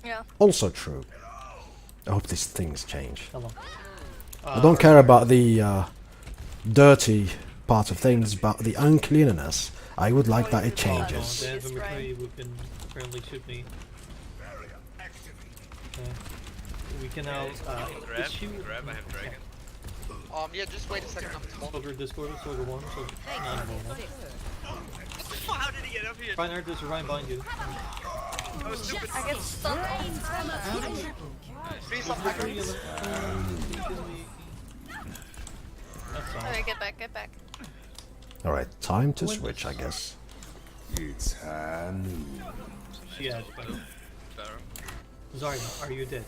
Yeah. Also true. I hope these things change. Hello. I don't care about the dirty part of things, but the uncleanness, I would like that it Oh, changes. they have Yes, a right. McCree who can apparently shoot me. We can now Grab, issue. grab, I have dragon. Yeah, just wait a second. I'm small. Soldier Discord, Soldier 1, Soldier 9, How did he get up here? Reinhardt, there's a Ryan behind you. Oh, stupid. I get stunned all the time. Free some hacker. That's all. Okay, get back. Alright, time to switch, I guess. It's high noon. She has, but... Pharaoh. Sorry, are you dead?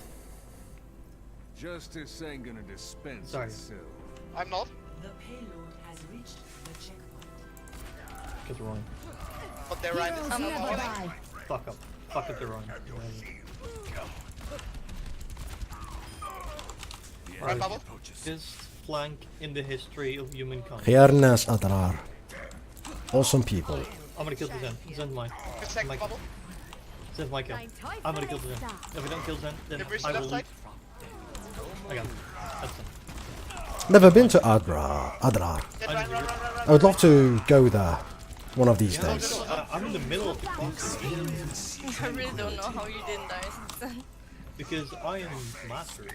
Justice ain't gonna dispense Sorry. itself. I'm not. The payload has reached the checkpoint. Get the wrong. But they're right. I'm avoiding. Fuck up. Fuck up the wrong. Right, bubble. Biggest flank in the history of humankind. خيار الناس أضرار. Awesome people. I'm gonna kill the Zen. Zen's mine. Good second Mike. bubble. Zen's my kill. I'm gonna kill the Zen. If we don't kill Zen, then Get Mercy I left will side. I got him. That's it. Never been to Adrar. Get run. I would love to go there one of these days. I'm in the middle of the box I really don't know how you didn't die. because I am master.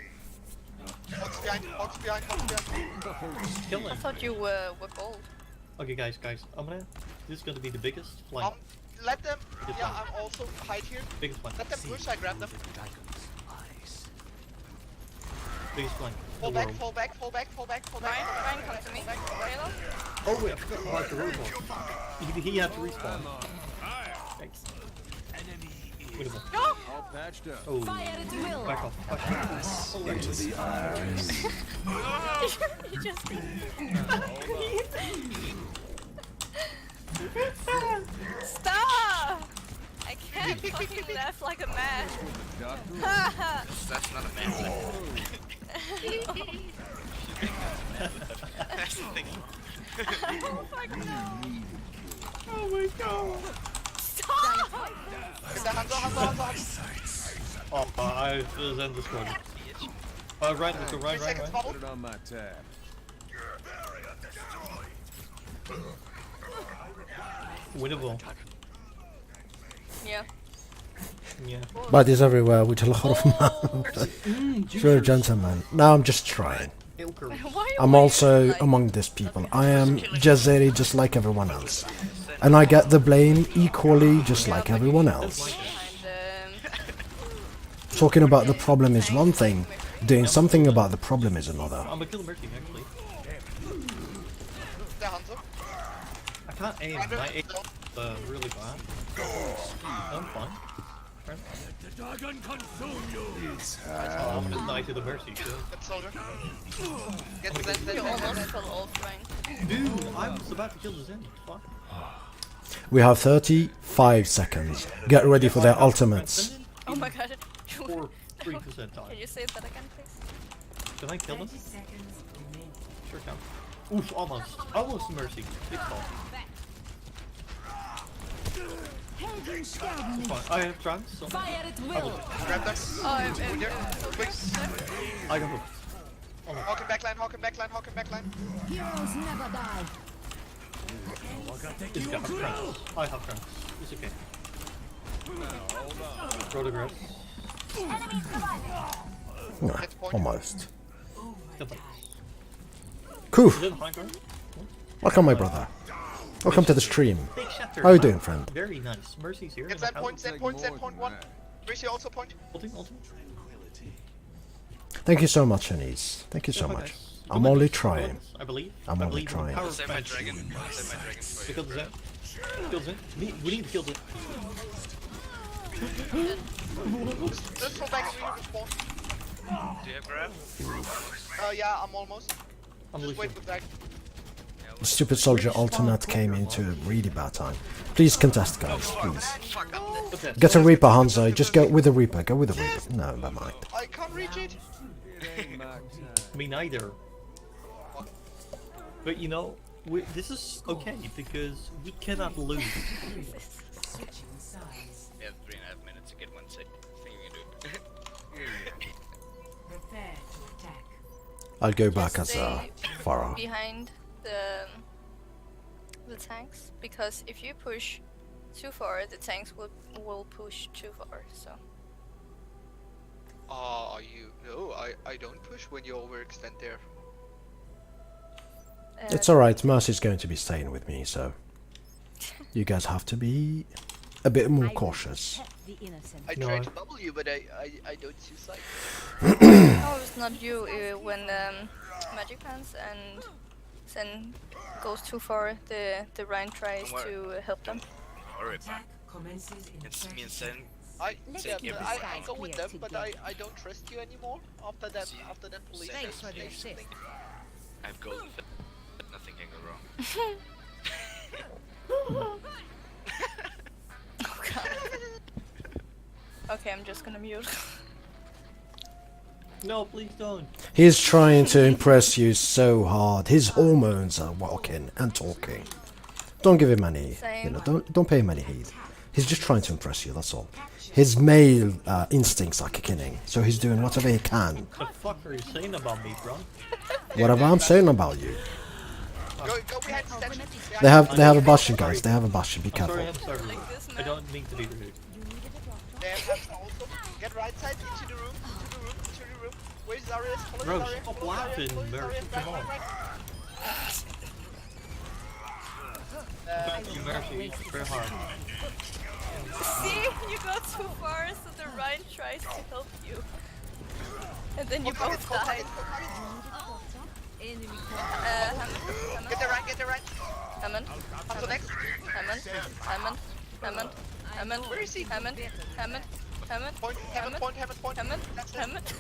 Hawk's behind, Hawk's behind, Hawk's behind. Kill I him. thought you were gold. Okay, guys, I'm gonna. This is gonna be the biggest flank. Let them. Yeah, I'm also hide here. Biggest flank. Let them push, I grab them. Biggest flank. in Fall the back, world. fall back, fall back, fall back, fall back. Ryan, come to me. Halo? Oh wait, I forgot about the robot. He had to respawn. Thanks. Winnable. All patched up. Oh, back off. Into the eyes. You just... Stop! I can't fucking laugh like a man. That's not a man. That's the thing. Oh my god. Oh my god. Stop! Get the hands up, hands up. Oh, I just end this one. Ryan, let's go, 3 Ryan. seconds bubble. Put it on my tab. Winnable. Yeah. Yeah. Bodies everywhere with a lot of mouth. Sure, gentlemen. Now I'm just trying. Why are I'm you also like... among these people. I am Jazeri just like everyone else. And I get the blame equally just like everyone else. Talking about the problem is one thing, doing something about the problem is another. I'm gonna kill the mercy actually. The hands up. I can't aim. My aim is really bad. I'm fine. I'm gonna die to the mercy. So. Get soldier. Get I'm Zen, You Zen, almost Zen. fell off, Ryan. Dude, I was about to kill the Zen. Fuck. We have 35 seconds. Get ready for their ultimates. Oh my god. Or 3% time. Can you say that again, please? Can I kill them? 30 seconds remaining. Sure can. Oof, almost. Almost mercy. Big fall. Fine. I have trance. So Fire at will. Grab them. Oh, Quick. I got hooked. Hawk in backline, Hawk in backline, Hawk in backline. Heroes never die. It's got trance. I have trance. It's okay. Rotograph. Almost. Kill them. Cool. Is it high ground? Welcome, my brother. Welcome to the stream. Big shatter. How you doing, friend? Very nice. Mercy's here. Get in the Zen house. point, Zen point, Zen point 1. Where's your also point? Ulting. Thank you so much, Anise. Thank you so much. I'm only trying. I believe. I'm I only believe in trying. power I'll save my fence. dragon. I'll save my dragon for you. Kills it. Kills it. We need kills it. Just for back respawn. Do you have grab? Yeah, I'm almost. I'm Just wait losing. for that. The stupid soldier ultimate came into a really bad time. Please contest, guys, please. Get a Reaper, Hanzo. Just go with a Reaper. Go with a Reaper. No, never mind. I can't reach it. Me neither. But you know, this is okay because we cannot lose. You have 3.5 minutes to get one thing you can do. Prepare to attack. I'll go back as Stay Farah. behind the tanks, because if you push too far, the tanks will push too far. So You no, I don't push when you overextend there. It's alright, Mercy's going to be staying with me, so you guys have to be a bit more cautious. I No, tried I- to bubble you, but I don't see sight. no, it's not you. When Magic Pants and Zen goes too far, the Rhine tries Don't worry. to help them. Alright, man. Attack commences in It's me and 30 Sen. I Take yeah, every I go with them, but I don't trust you anymore after that police. Thanks for the investigation assist. thing. I have gold. Nothing can go wrong. Oh god. Okay, I'm just gonna mute. No, please don't. He's trying to impress you so hard. His hormones are walking and talking. Don't give him any, you know, don't pay him any heed. He's just trying to impress you, that's all. His male instincts are kicking in, so he's doing whatever he can. What the fuck are you saying about me, bro? Whatever I'm saying about you. Go behind the statue. They have a bastion, guys. They have a bastion. Be I'm careful. sorry, I'm sorry. Like this, I man. don't mean to be rude. They have also get right side into the room. Where's Darius? Follow Bro, Darius. stop Follow Darius, laughing, follow Merc, Darius, come on. right. You mercy, very hard. See, you go too far, so the Rhine tries to help you, and then you both die. Hammond. Get the right, get the right. Hammond. Hanzo next. Hammond. Where is he? Hammond. Point, Hammond, point. That's it. Hammond.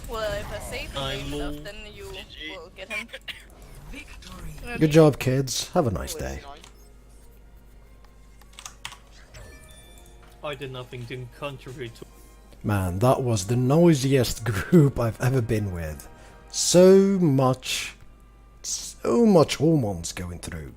Well, if I save I'm him low. enough, then you will get him. victory. Good job, kids. Have a nice day. I did nothing to contribute to. Man, that was the noisiest group I've ever been with. So much hormones going through.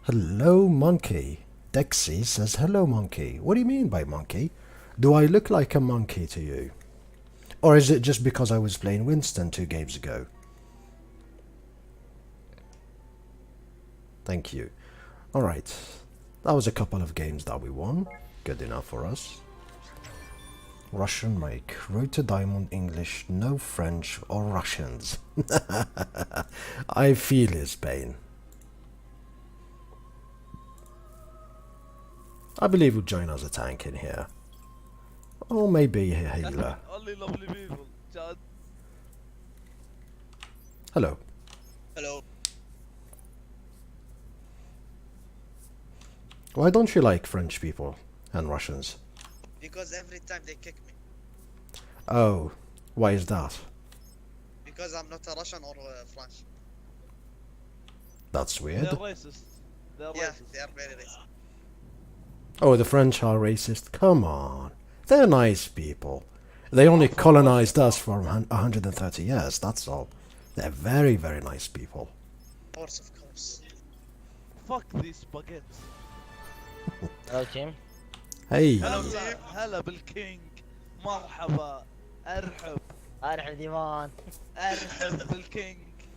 Hello, monkey. Dexy says, hello, monkey. What do you mean by monkey? Do I look like a monkey to you? Or is it just because I was playing Winston 2 games ago? Thank you. Alright. That was a couple of games that we won. Good enough for us. Russian make. Road to Diamond English, no French or Russians. I feel his pain. I believe he'll join as a tank in here. Or maybe a healer. Only lovely people, Chad. Hello. Hello. Why don't you like French people and Russians? Because every time they kick me. Oh, why is that? Because I'm not a Russian or French. That's weird. They're racist. They're Yeah, racist. they are very racist. Oh, the French are racist? Come on. They're nice people. They only colonized us for 130 years, that's all. They're very, very nice people. Of course. Fuck these baguettes. Hello, team. Hey. هلا بالكينج. مرحبا. ارحب ديوان. بالكينج.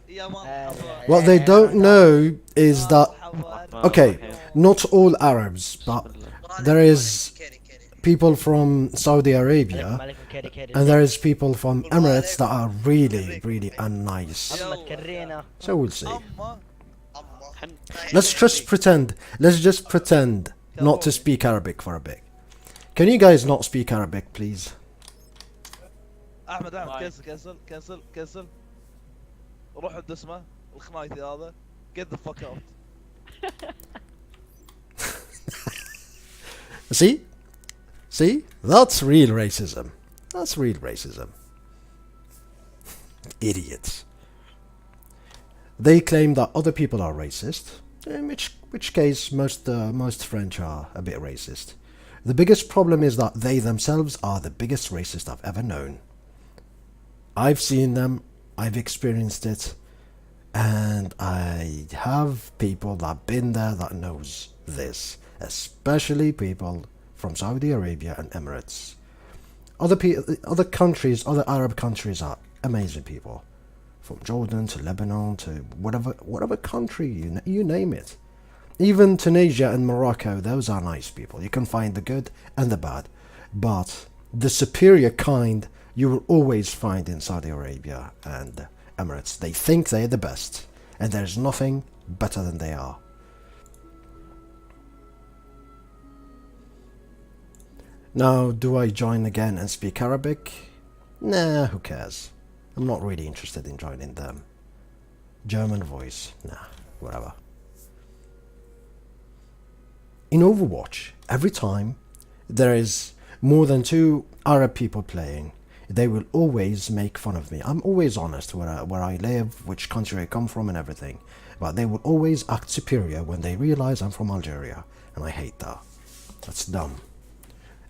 يا مرحبا. What they don't know is that, okay, not all Arabs, but there is people from Saudi Arabia and there is people from Emirates that are really, really nice. So we'll see. Let's just pretend. Let's just pretend not to speak Arabic for a bit. Can you guys not speak Arabic, please? احمد كنسل روح عند اسمه الخنايثي هذا get the fuck out. See, that's real racism. That's real racism. Idiots. They claim that other people are racist, in which case most French are a bit racist. The biggest problem is that they themselves are the biggest racist I've ever known. I've seen them, I've experienced it, and I have people that have been there that knows this, especially people from Saudi Arabia and Emirates. Other countries, other Arab countries are amazing people. From Jordan to Lebanon to whatever country, you name it. Even Tunisia and Morocco, those are nice people. You can find the good and the bad. But the superior kind you will always find in Saudi Arabia and Emirates. They think they're the best, and there's nothing better than they are. Now, do I join again and speak Arabic? Nah, who cares? I'm not really interested in joining them. German voice, nah, whatever. In Overwatch, every time there is more than 2 Arab people playing, they will always make fun of me. I'm always honest where I live, which country I come from and everything. But they will always act superior when they realize I'm from Algeria, and I hate that. That's dumb.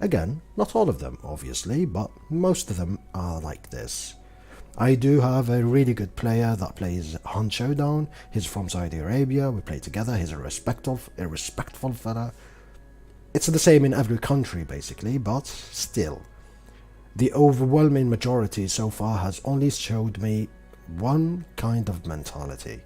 Again, not all of them, obviously, but most of them are like this. I do have a really good player that plays Hunt Showdown. He's from Saudi Arabia. We play together. He's a respectful fella. It's the same in every country, basically, but still. The overwhelming majority so far has only showed me one kind of mentality.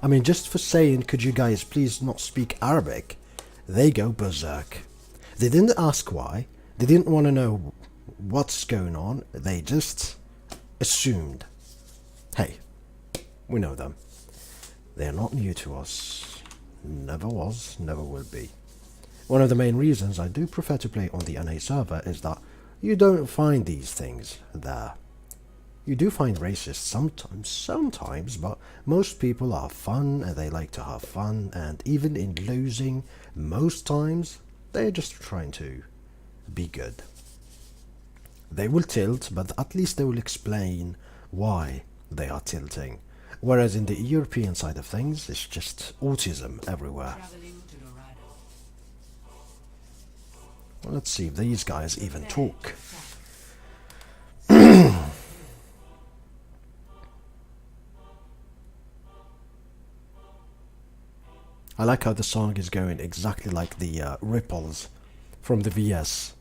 I mean, just for saying, could you guys please not speak Arabic, they go berserk. They didn't ask why, they didn't want to know what's going on, they just assumed. Hey, we know them. They're not new to us. Never was, never will be. One of the main reasons I do prefer to play on the NA server is that you don't find these things there. You do find racists sometimes, but most people are fun and they like to have fun, and even in losing, most times, they're just trying to be good. They will tilt, but at least they will explain why they are tilting. Whereas in the European side of things, it's just autism everywhere. Well, let's see if these guys even talk. I like how the song is going exactly like the ripples from the VS.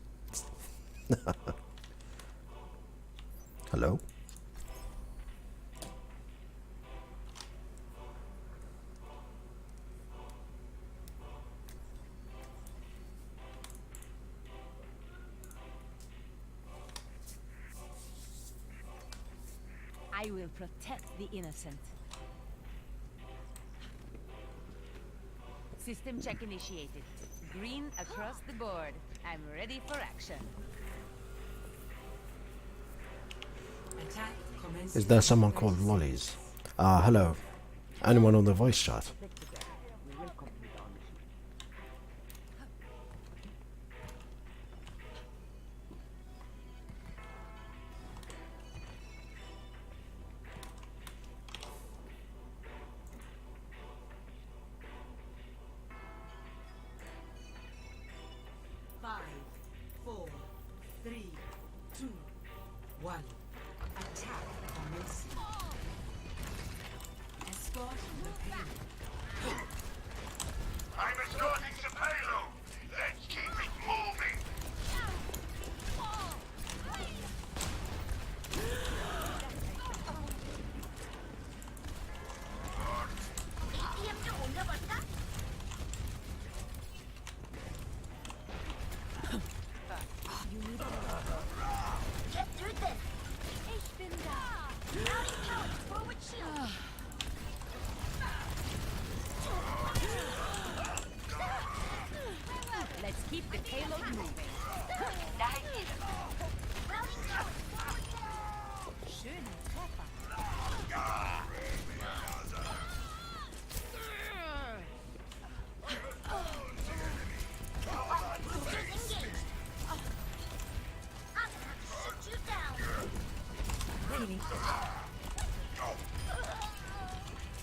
Hello? I will protect the innocent. System check initiated. Green across the board. I'm ready for action. Is there someone called Lollies? Hello. Anyone on the voice chat?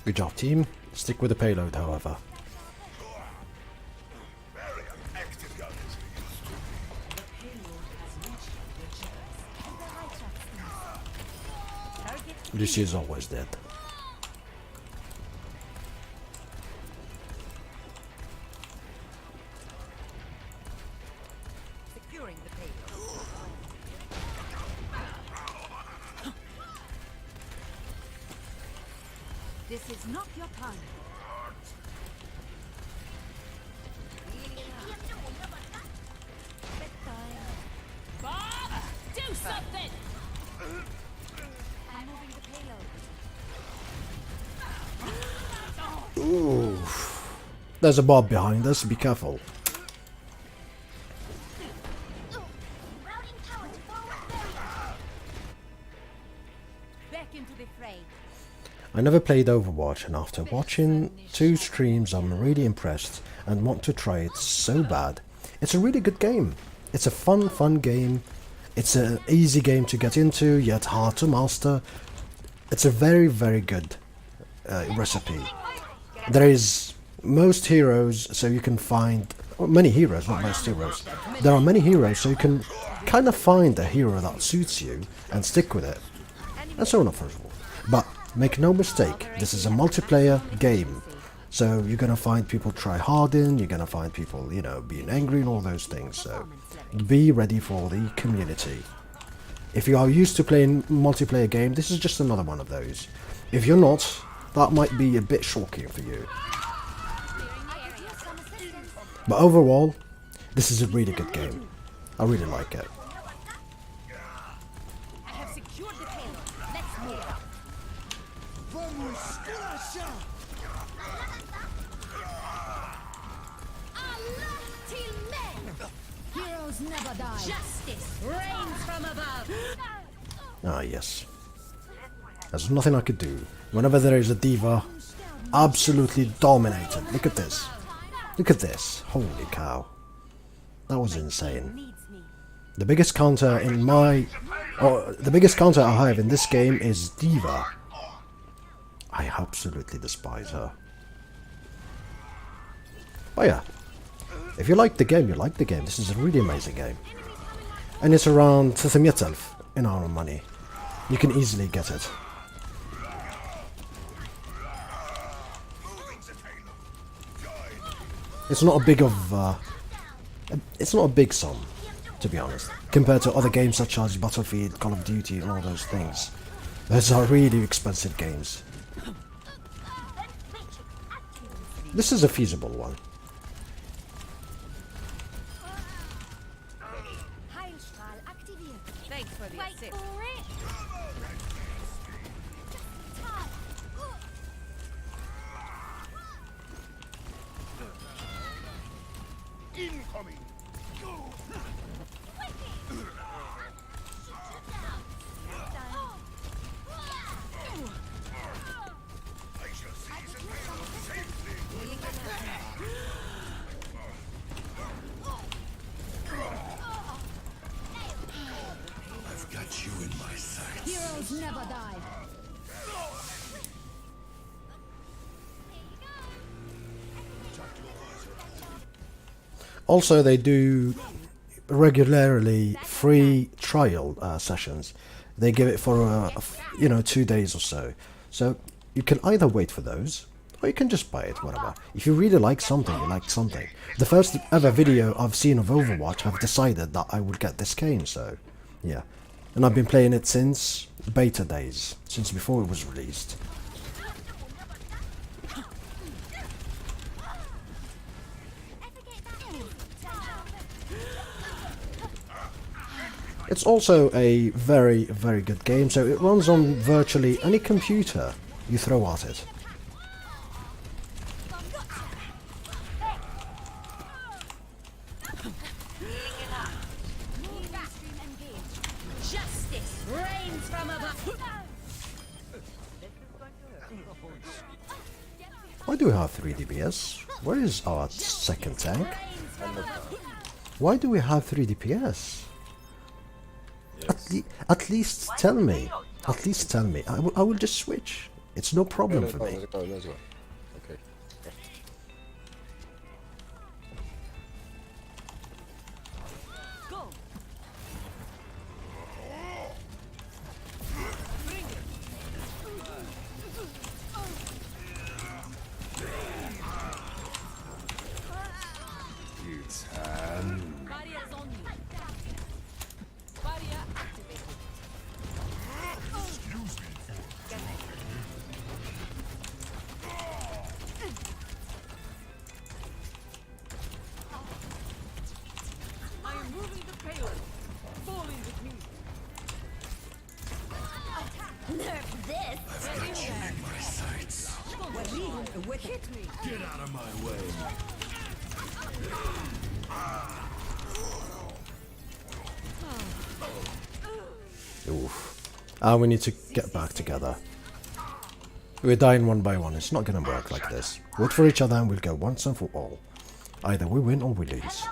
Good job, team. Stick with the payload, however. Lucy is always dead. Securing the payload. This is not your time. Bob, do something! I'm moving the payload. Ooh. There's a Bob behind us, be careful. Back into the fray. I never played Overwatch, and after watching 2 streams I'm really impressed and want to try it so bad. It's a really good game. It's a fun game. It's an easy game to get into, yet hard to master. It's a very good recipe. There is most heroes, so you can find many heroes, not most heroes. There are many heroes, so you can kind of find a hero that suits you and stick with it, and so on and so forth. But make no mistake, this is a multiplayer game, so you're gonna find people try harding, you're gonna find people, you know, being angry and all those things. So be ready for the community. If you are used to playing multiplayer game, this is just another one of those. If you're not, that might be a bit shocking for you. But overall, this is a really good game. I really like it. I have secured the payload. Let's move out. Heroes never die. Justice reigns from above. Ah, yes. There's nothing I could do. Whenever there is a diva, absolutely dominated. Look at this. Look at this. Holy cow. That was insane. The biggest counter in my... the biggest counter I have in this game is Diva. I absolutely despise her. Oh yeah. If you like the game, you like the game. This is a really amazing game. And it's around 300 in our money. You can easily get it. It's not a big it's not a big sum, to be honest, compared to other games such as Battlefield, Call of Duty and all those things. Those are really expensive games. This is a feasible one. Thanks for the assist. Incoming! I've got you in my sights. Heroes never die. Also, they do regularly free trial sessions. They give it for you know, 2 days or so. So you can either wait for those, or you can just buy it, whatever. If you really like something, you like something. The first ever video I've seen of Overwatch, I've decided that I would get this game. So yeah, and I've been playing it since beta days, since before it was released. It's also a very good game, so it runs on virtually any computer you throw at it. Justice reigns from above. Why do we have 3 DPS? Where is our second tank? Why do we have 3 DPS? At least tell me. At least tell me. I will just switch. It's no problem for me. Let's go. Okay. Go. It's time. Barriers on you. Barrier activated. Excuse me. I am moving the payload. Falling with me. Nerf this. I've got you in my sights. Hit me. Get out of my way. Oof. We need to get back together. We're dying one by one. It's not gonna work like this. Wait for each other and we'll go once and for all. Either we win or we lose.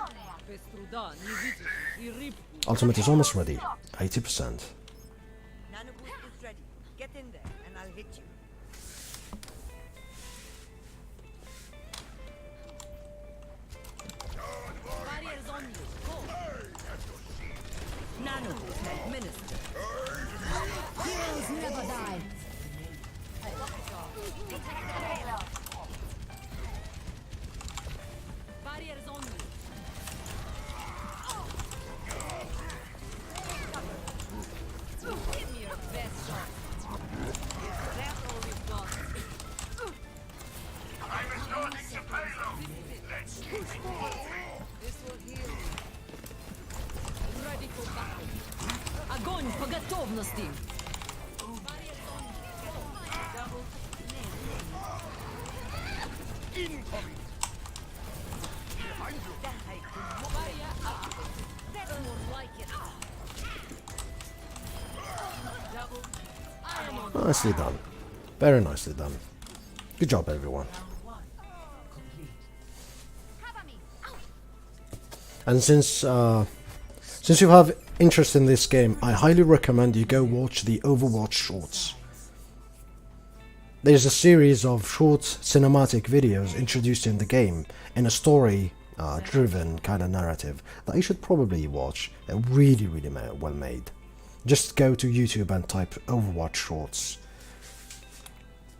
Ultimate is almost ready. 80%. Nanoboost is ready. Get in there and I'll hit you. Barriers on you. Go. Nanoboost administered. Heroes never die. Barriers on you. Give me your best shot. That's all we've got. I'm resorting to payload. Let's keep it moving. This will heal you. Ready for battle. Огонь по готовности. Incoming. Behind you. That's more like it. Double. Nicely done. Very nicely done. Good job, everyone. And since you have interest in this game, I highly recommend you go watch the Overwatch shorts. There's a series of short cinematic videos introduced in the game in a story driven kind of narrative that you should probably watch. They're really well made. Just go to YouTube and type Overwatch shorts.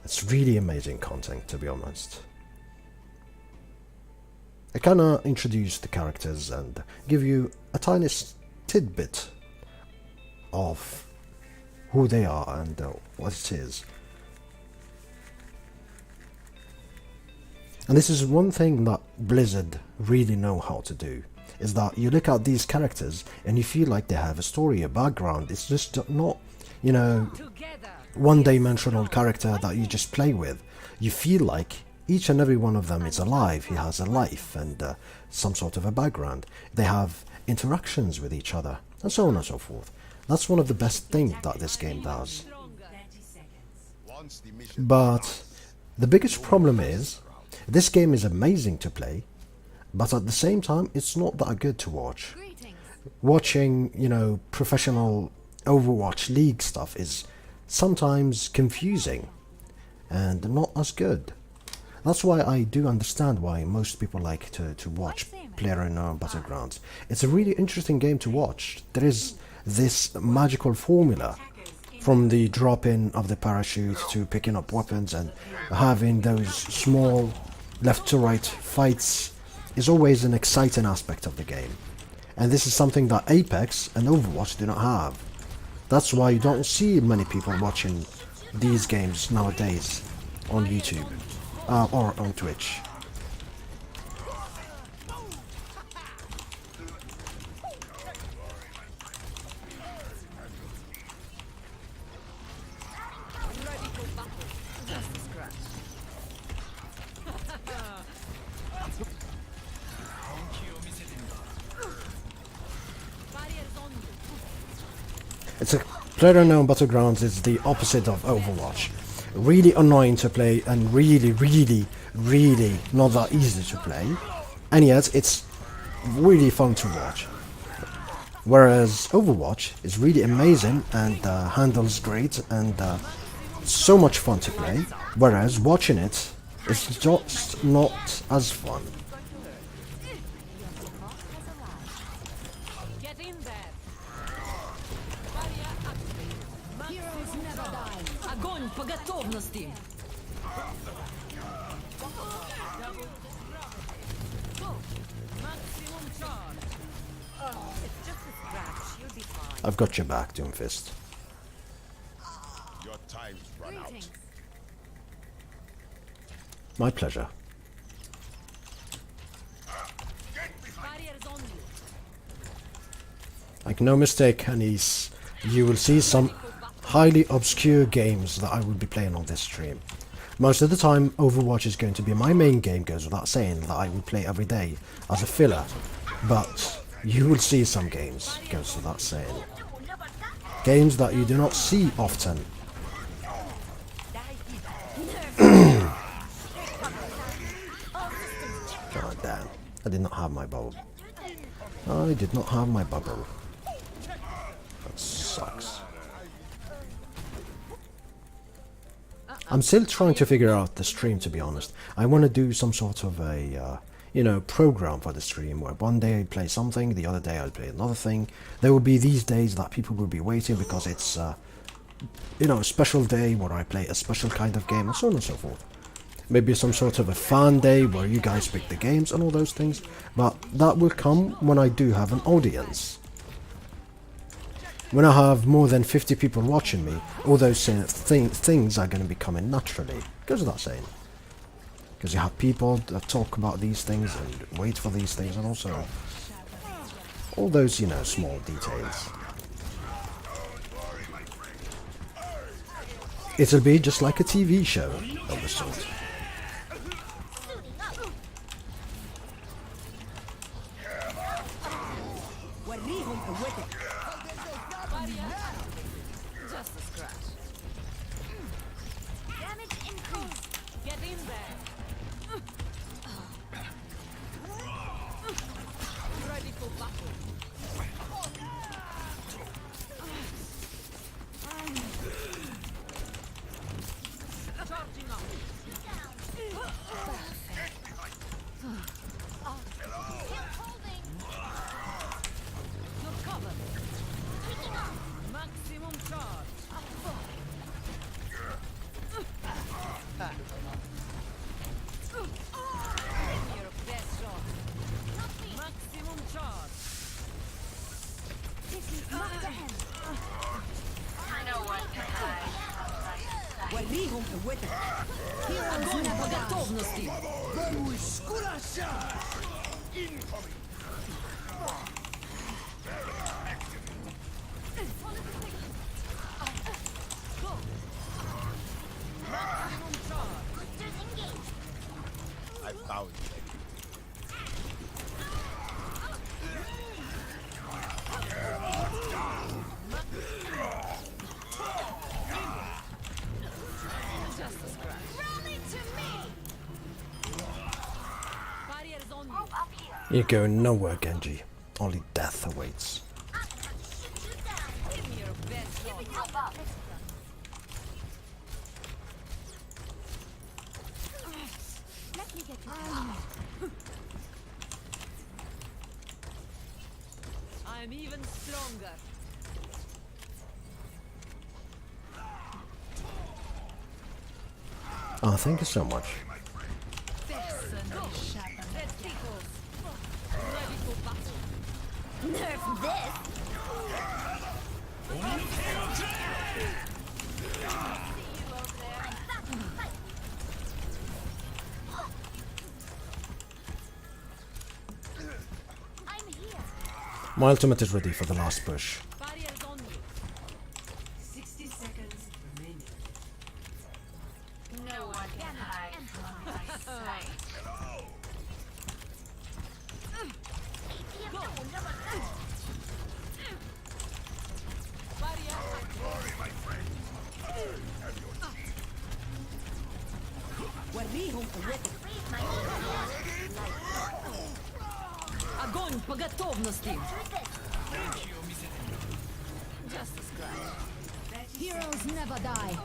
It's really amazing content, to be honest. I kind of introduce the characters and give you a tiny tidbit of who they are and what it is. And this is one thing that Blizzard really know how to do, is that you look at these characters and you feel like they have a story, a background. It's just not, you know, one-dimensional character that you just play with. You feel like each and every one of them is alive. He has a life and some sort of a background. They have interactions with each other and so on and so forth. That's one of the best things that this game does. But the biggest problem is, this game is amazing to play, but at the same time it's not that good to watch. Watching, you know, professional Overwatch League stuff is sometimes confusing and not as good. That's why I do understand why most people like to watch PlayerUnknown Battlegrounds. It's a really interesting game to watch. There is this magical formula, from the drop-in of the parachute to picking up weapons and having those small left to right fights is always an exciting aspect of the game. And this is something that Apex and Overwatch do not have. That's why you don't see many people watching these games nowadays on YouTube or on Twitch. It's a PlayerUnknown Battlegrounds is the opposite of Overwatch. Really annoying to play and really not that easy to play. And yet it's really fun to watch. Whereas Overwatch is really amazing and handles great and so much fun to play, whereas watching it is just not as fun. Get in there. Heroes never die. Огонь по готовности. I've got your back, Doomfist. Your time's run out. My pleasure. Like, no mistake, Hannes, you will see some highly obscure games that I will be playing on this stream. Most of the time, Overwatch is going to be my main game, goes without saying, that I will play every day as a filler. But you will see some games, goes without saying. Games that you do not see often. God damn, I did not have my bubble. I did not have my bubble. That sucks. I'm still trying to figure out the stream, to be honest. I want to do some sort of a, you know, program for the stream where one day I play something, the other day I'll play another thing. There will be these days that people will be waiting because it's, you know, a special day where I play a special kind of game and so on and so forth. Maybe some sort of a fan day where you guys pick the games and all those things. But that will come when I do have an audience. When I have more than 50 people watching me, all those things are going to be coming naturally. Goes without saying. Because you have people that talk about these things and wait for these things, and also all those, you know, small details. It'll be just like a TV show of the sort. Just a scratch. Damage increased. Get in there. Ready for battle. Charging up. You're covered. Maximum charge. Your best shot. Maximum charge. This is not the end. No one can hide. وريهم قوتك. огонь по готовности. I found you. Just a scratch. Rally to me. Barriers on you. You're going nowhere, Genji. Only death awaits. Give me your best shot. Let me get you. I'm even stronger. Oh, thank you so much. Ready for battle. Nerf this. My ultimate is ready for the last push. Barriers on you. 60 seconds remaining. No one can hide from my sight. وريهم قوتك. огонь по готовности. Just a scratch. Heroes never die.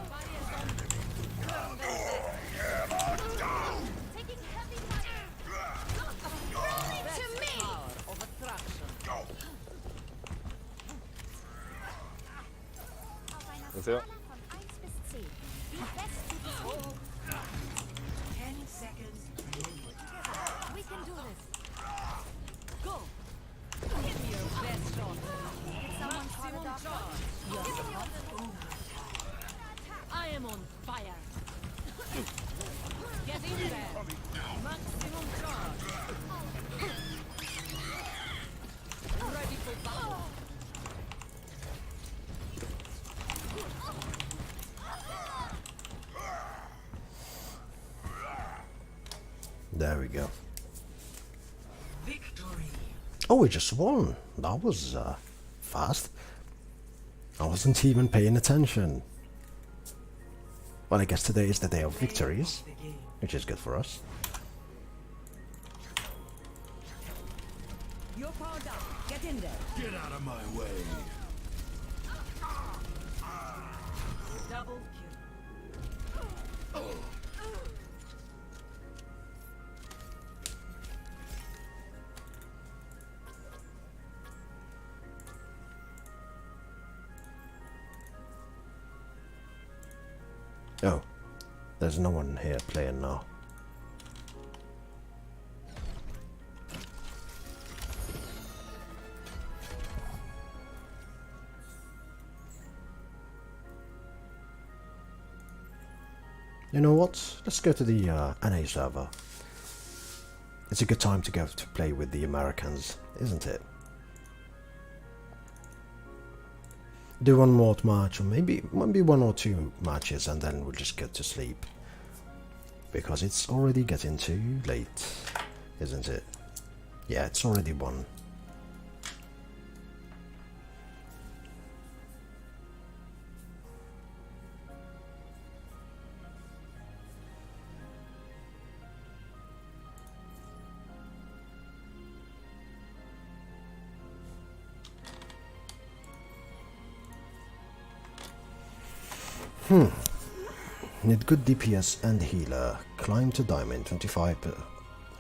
Let's see it. 10 seconds. We can do this. Go. Give me your best shot. Did someone call the doctor? I am on fire. Get in there. Maximum charge. Ready for battle. There we go. Oh, we just won. That was fast. I wasn't even paying attention. Well, I guess today is the day of victories, which is good for us. You're powered up. Get in there. Get out of my way. Double kill. Oh, there's no one here playing now. You know what? Let's go to the NA server. It's a good time to go to play with the Americans, isn't it? Do one more match, or maybe one or two matches, and then we'll just get to sleep. Because it's already getting too late, isn't it? Yeah, it's already 1. Need good DPS and healer. Climb to diamond 25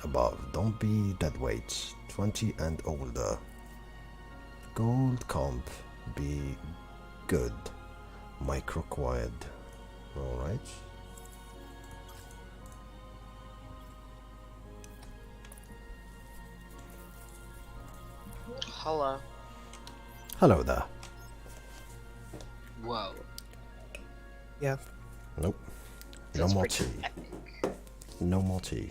above. Don't be dead weight 20 and older. Gold comp. Be good. Mic required. Alright. Hello. Hello there. Whoa. Yeah. Nope. No That's more pretty tea. epic. No more tea.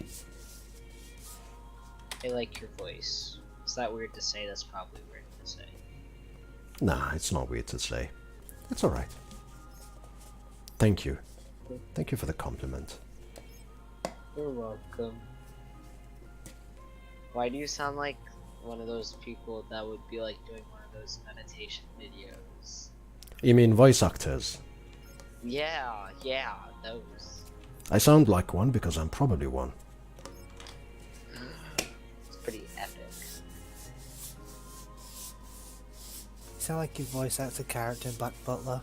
I like your voice. Is that weird to say? That's probably weird to say. Nah, it's not weird to say. It's alright. Thank you. Thank you for the compliment. You're welcome. Why do you sound like one of those people that would be like doing one of those meditation videos? You mean voice actors? Yeah, those. I sound like one because I'm probably one. It's pretty epic. You sound like your voice actor character, Black Butler.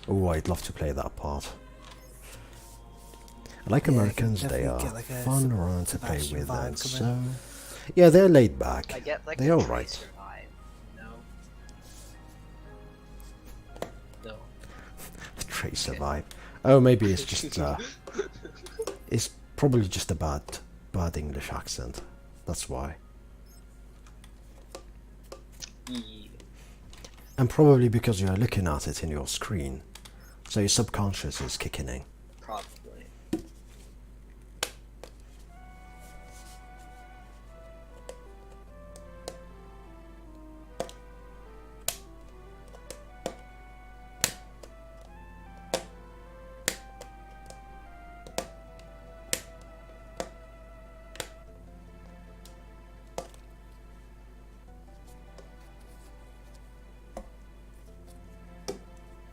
Oh, I'd love to play that part. I like Americans, they are like fun around to play Sebastian with, vibe and coming. so... Yeah, they're laid back. I get like They're a alright. Tracer vibe, no? No. Tracer vibe. Oh, maybe it's just, it's probably just a bad English accent. That's why. Yeah. And probably because you're looking at it in your screen. So your subconscious is kicking in. Probably.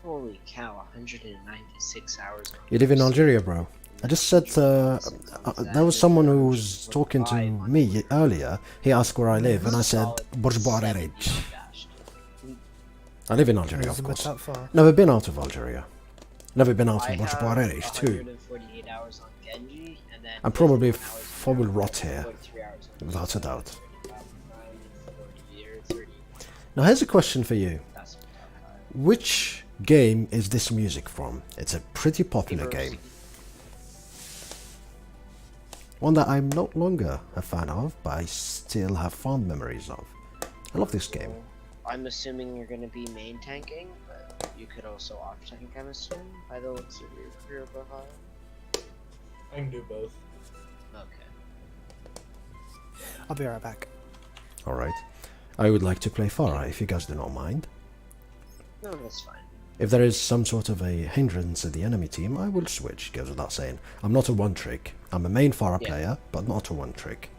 Holy cow, 196 hours. You live in Algeria, bro. I just said, there was someone who was talking to me earlier. He asked where I live, and I said, Borj Bouarij. I live in Algeria, of course. Never been out of Algeria. Never been able I to watch have Barreiros too. 148 hours on Genji, and then I'm probably 51 hours full rot here, 43 hours on without a doubt. 40 or 31. Now here's a question for you. That's Which game is this music from? It's a pretty popular game. One that I'm no longer a fan of, but I still have fond memories of. I love this game. I'm assuming you're going to be main tanking, but you could also off tank, I'm assuming, by the looks of your career profile. I can do both. Okay. I'll be right back. Alright. I would like to play Farah if you guys do not mind. No, that's fine. If there is some sort of a hindrance in the enemy team, I will switch, goes without saying. I'm not a one-trick. I'm a main Farah player, but not a one-trick.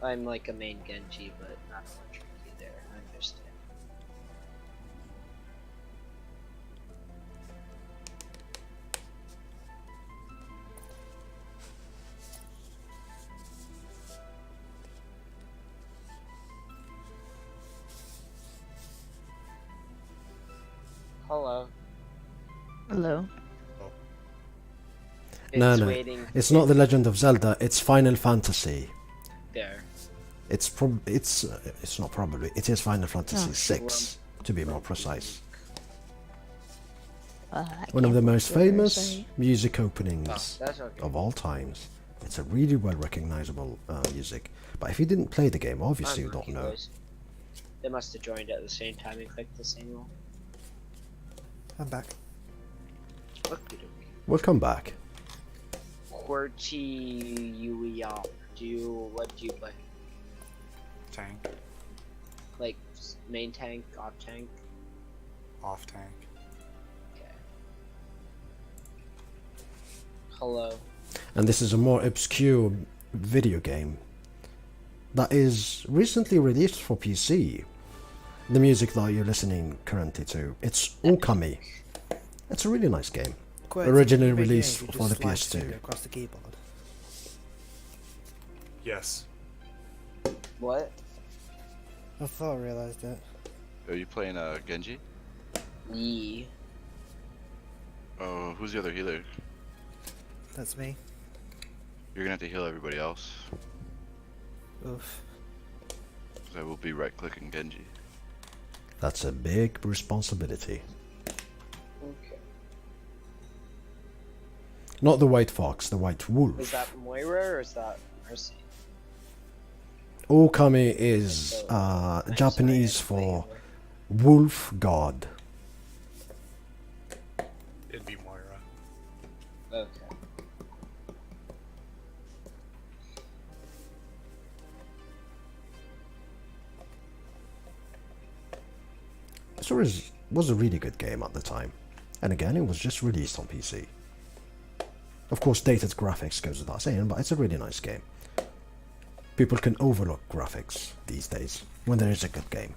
I'm like a main Genji, but not a one trick either. I understand. Hello. Hello. No, It's no. waiting. It's not The Legend of Zelda, it's Final Fantasy. There. It's not probably. It is Final Fantasy 6, to be more precise. One of the most famous music openings That's okay. of all times. It's a really well recognizable music. But if you didn't play the game, obviously you don't know. They must have joined at the same time and clicked the same one. I'm back. Welcome back. Quirty Yuya. What do you play? Tank. Like main tank, off tank? Off tank. Okay. Hello. And this is a more obscure video game that is recently released for PC. The music that you're listening currently to, it's Yagami. It's a really nice game. Originally released for the PS2. Across the keyboard. Yes. What? I thought I realised it. Are you playing Genji? Yee. Oh, who's the other healer? That's me. You're gonna have to heal everybody else. Oof. 'Cause I will be right-clicking Genji. That's a big responsibility. Okay. Not the white fox, the white wolf. Is that Moira or is that Mercy? Okami is Japanese for wolf god. It'd be Moira. Okay. This was a really good game at the time. And again, it was just released on PC. Of course, dated graphics goes without saying, but it's a really nice game. People can overlook graphics these days when there is a good game.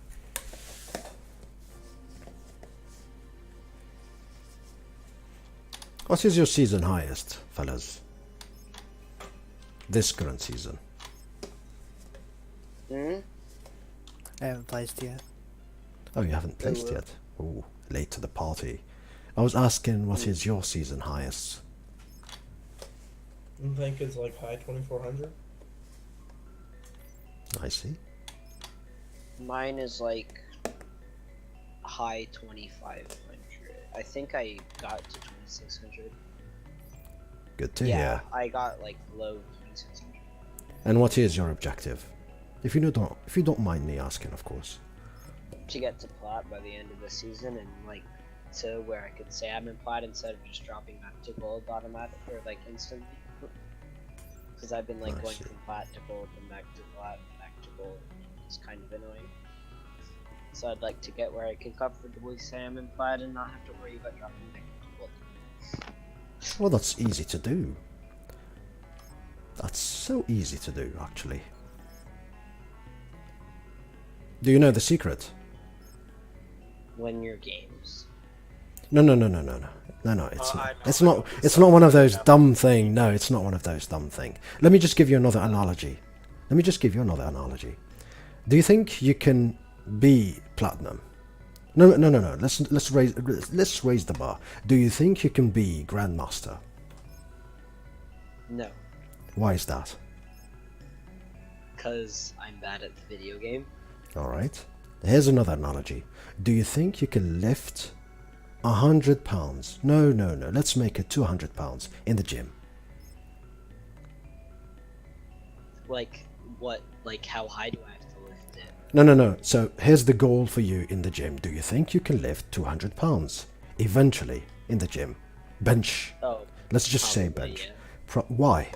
What is your season highest, fellas? This current season. Hmm? I haven't placed yet. Oh, you haven't placed yet? Oh, late to the party. I was asking what is your season highest? I think it's like high 2400. I see. Mine is like high 2500. I think I got to 2600. Good to Yeah, hear. I got like low 2600. And what is your objective? If you don't mind me asking, of course. To get to plat by the end of the season and like to where I could say I'm in plat instead of just dropping back to gold automatic or like instantly. Because I've been like I going see. from plat to gold and back to plat and back to gold. It's kind of annoying. So I'd like to get where I can comfortably say I'm in plat and not have to worry about dropping back to gold. Well, that's easy to do. That's so easy to do, actually. Do you know the secret? Win your games. No, no, no, no, no, no. No, no, it's not. It's not. It's not one of those dumb thing. No, it's not one of those dumb thing. Let me just give you another analogy. Do you think you can be platinum No. Let's raise the bar. Do you think you can be Grandmaster? No, Why is that? because I'm bad at the video game. Alright. Here's another analogy. Do you think you can lift 100 pounds? No. Let's make it 200 pounds in the gym. Like, what? Like, how high do I have to lift it? No. So here's the goal for you in the gym. Do you think you can lift 200 pounds? Eventually, in the gym. Bench. Oh. Let's just say probably, bench. yeah. Why?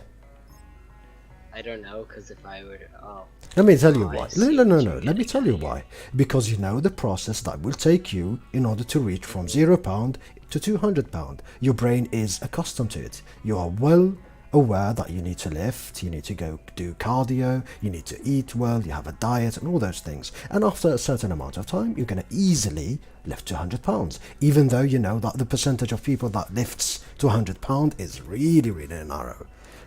I don't know, because if I would... Oh. Let me tell you Oh, I why. see No. what you're Let me tell you why. Because you know the process that will take you in order to reach from 0 pound to 200 pound. Your brain is accustomed to it. You are well aware that you need to lift, you need to go do cardio, you need to eat well, you have a diet and all those things. And after a certain amount of time, you're going to easily lift 200 pounds. Even though you know that the percentage of people that lifts 200 pound is really narrow.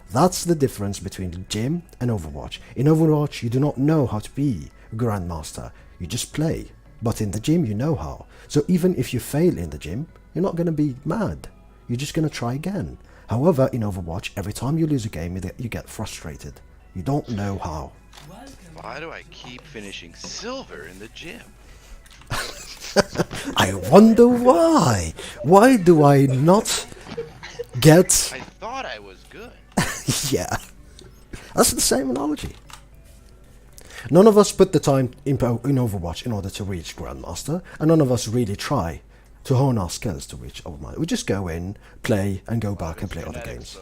That's the difference between gym and Overwatch. In Overwatch, you do not know how to be Grandmaster. You just play. But in the gym, you know how. So even if you fail in the gym, you're not going to be mad. You're just going to try again. However, in Overwatch, every time you lose a game, you get frustrated. You don't know how. Why do I keep finishing silver in the gym? I wonder why. Why do I not get... I thought I was good. Yeah. That's the same analogy. None of us put the time in Overwatch in order to reach Grandmaster, and none of us really try to hone our skills to reach Overwatch. We just go in, play, and go back and play other games.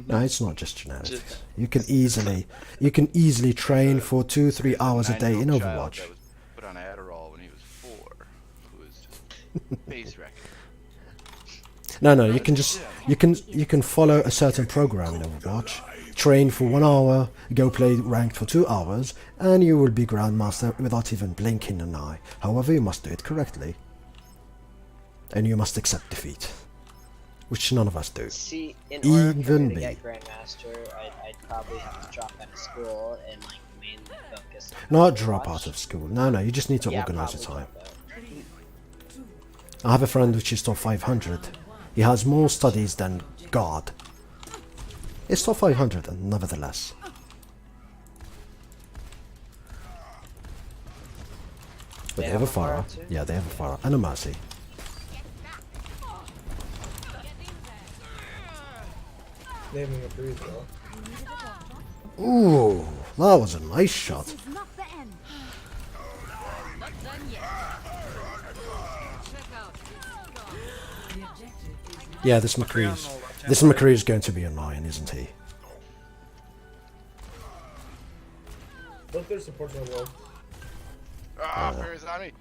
No, it's not just genetics. You can easily train for 2-3 hours a day in Overwatch. That was put on Adderall when he was 4, who was face wrecking. No, you can follow a certain program in Overwatch, train for 1 hour, go play ranked for 2 hours, and you will be Grandmaster without even blinking an eye. However, you must do it correctly. And you must accept defeat. Which none of us do. See, in order for me Even to me. get Grandmaster, I'd probably have to drop out of school and like mainly focus on Not drop Overwatch. out of school. No, you just need to Yeah, organize your probably time. drop out. I have a friend which is top 500. He has more studies than God. It's top 500, and nevertheless. But they have a Pharah. Yeah, they have a Pharah. And a Mercy. They haven't even breathed though. Ooh, that was a nice shot. Yeah, this McCree is going to be annoying, isn't he? Both their supports are low. Where's on me?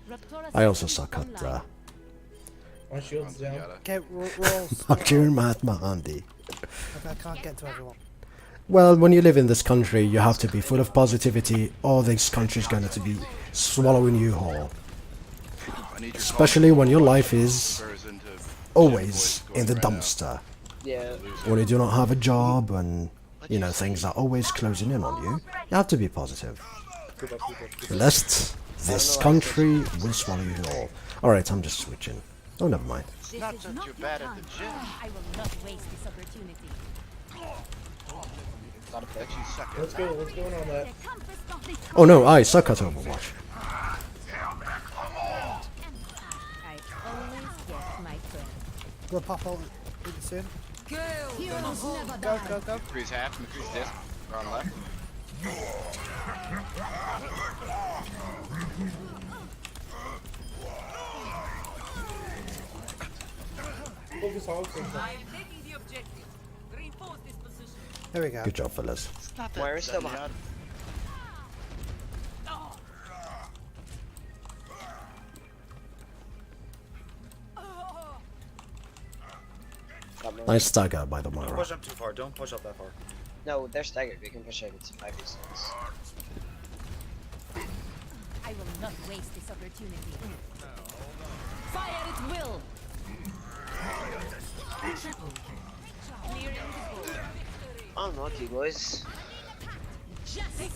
I also suck at My shield's down. Okay, rolls. During Mahatma Gandhi. I can't get to everyone. Well, when you live in this country, you have to be full of positivity, or this country's going to be swallowing you whole. Especially when your life is always in the dumpster. Yeah. When you do not have a job and, you know, things are always closing in on you, you have to be positive. Lest this country will swallow you all. Alright, I'm just switching. Oh, never mind. It's not that you're bad at the gym. I will not waste this opportunity. That you suck at. What's going on that? Oh no, I suck at Overwatch. I always get my turn. We'll pop ult really soon. Heroes never Go, die. go, go. McCree's half, McCree's disc. On left. Focus all things. There we go. Good job, fellas. Where is the behind? Nice stagger by the Don't Moira. push up too far. Don't push up that far. No, they're staggered. We can push over to 5v6. I will not waste this opportunity. Fire at will. Clearing the board. Unlucky, boys.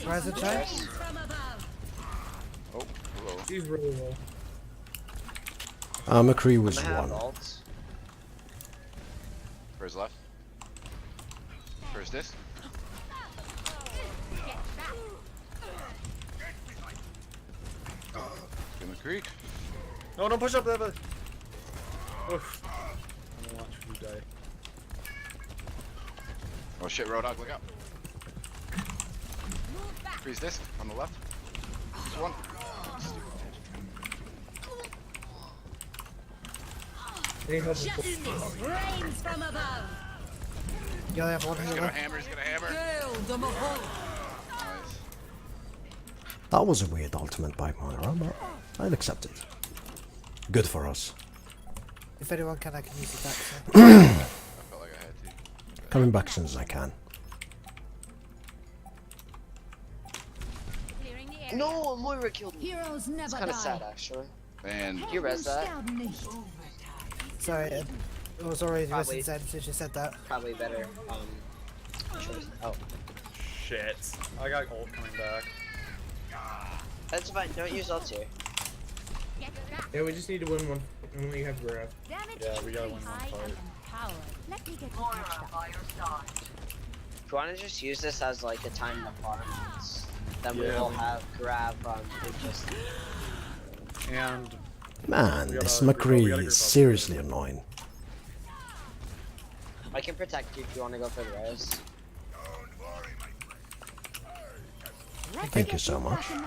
Rise of Chai? Oh, hello. He's really low. McCree was I'm gonna have one. ults. Where's left? Where's this? Give McCree. No, don't push up that. Oof. I don't want you to die. Oh shit, Roadhog, look out. Freeze this on the left. There's one. Justice reigns from above. You only have one He's healer. gonna hammer, he's gonna hammer. Nice. That was a weird ultimate by Moira, but I'll accept it. Good for us. If anyone can, I can use it back. I felt like I had to. Coming back as soon as I can. No, Moira killed me. Heroes never It's kind of die. sad, actually. Man. You rest that? Sorry, it was already Probably. listened since you said that. Probably better. Choice. Oh, Shit. I got ult coming back. that's fine. Don't use ults here. Yeah, we just need to win one. And we have grab. Yeah, we gotta win one fight. Let me get you patched up. If you want to just use this as like a time to farm, then we Yeah. will have grab just. And Man, We this gotta McCree group up. is seriously annoying. I can protect you if you want to go for the res. Thank you so much. this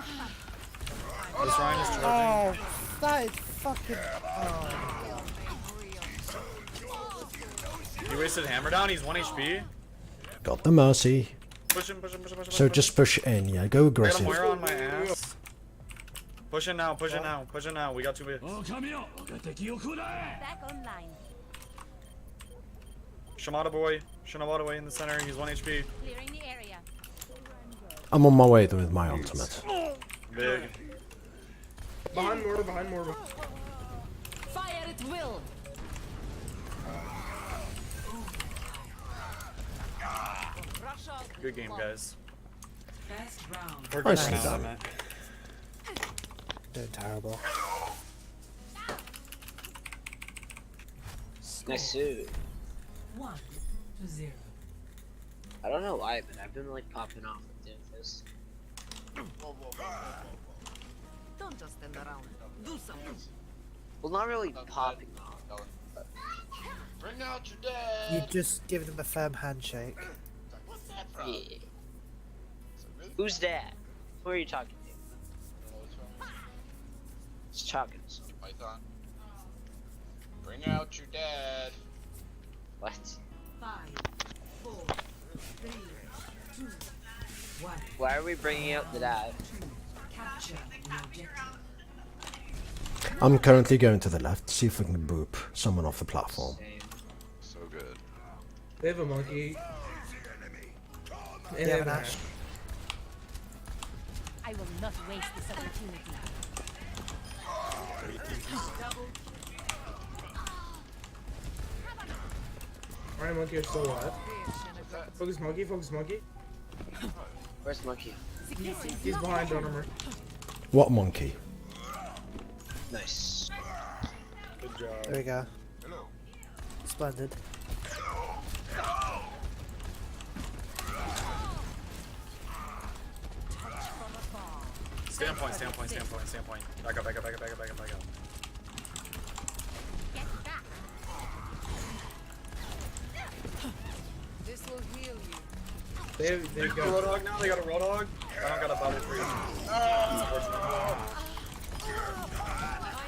Ryan is charging. Oh, that is fucking. Oh. He wasted hammer down. He's 1 HP. Got the mercy. Push him, push him, push him, push him. So just push in, yeah, go I got a aggressive. Moira on my ass. Push it now, push it now, push it now. We got 2 bits. Back online. Shimada boy in the center. He's 1 HP. Clearing the area. I'm on my way with my ultimate. Big. Behind Mortar, behind Mortar. Fire at will. Good game, guys. We're Nicely nice. done. Doing terrible. Nice suit. 1-0. I don't know why, but I've been like popping off with doing this. Don't just stand around. Do something. Well, not really popping off. But Bring out your dad. You just give them a firm handshake. yeah. Who's that? Who are you talking to? Just talking to someone. Python. Bring out your dad. What? 5, 4, 3, 2, 1. Why are we bringing out the dad? Capture the objective. I'm currently going to the left to see if we can boop someone off the platform. So good. They have a monkey. And They have an Ash. I will not waste this opportunity. Alright, monkey are still alive. Focus monkey, focus monkey. Where's Monkey? He's behind armor. What monkey? Nice. Good job. There we go. Splendid. Standpoint, standpoint, standpoint, standpoint. Back up, back up, back up, back up, back up, back up. This will heal you. They Got a got. Roadhog now? They got a Roadhog? I don't got a bubble for you.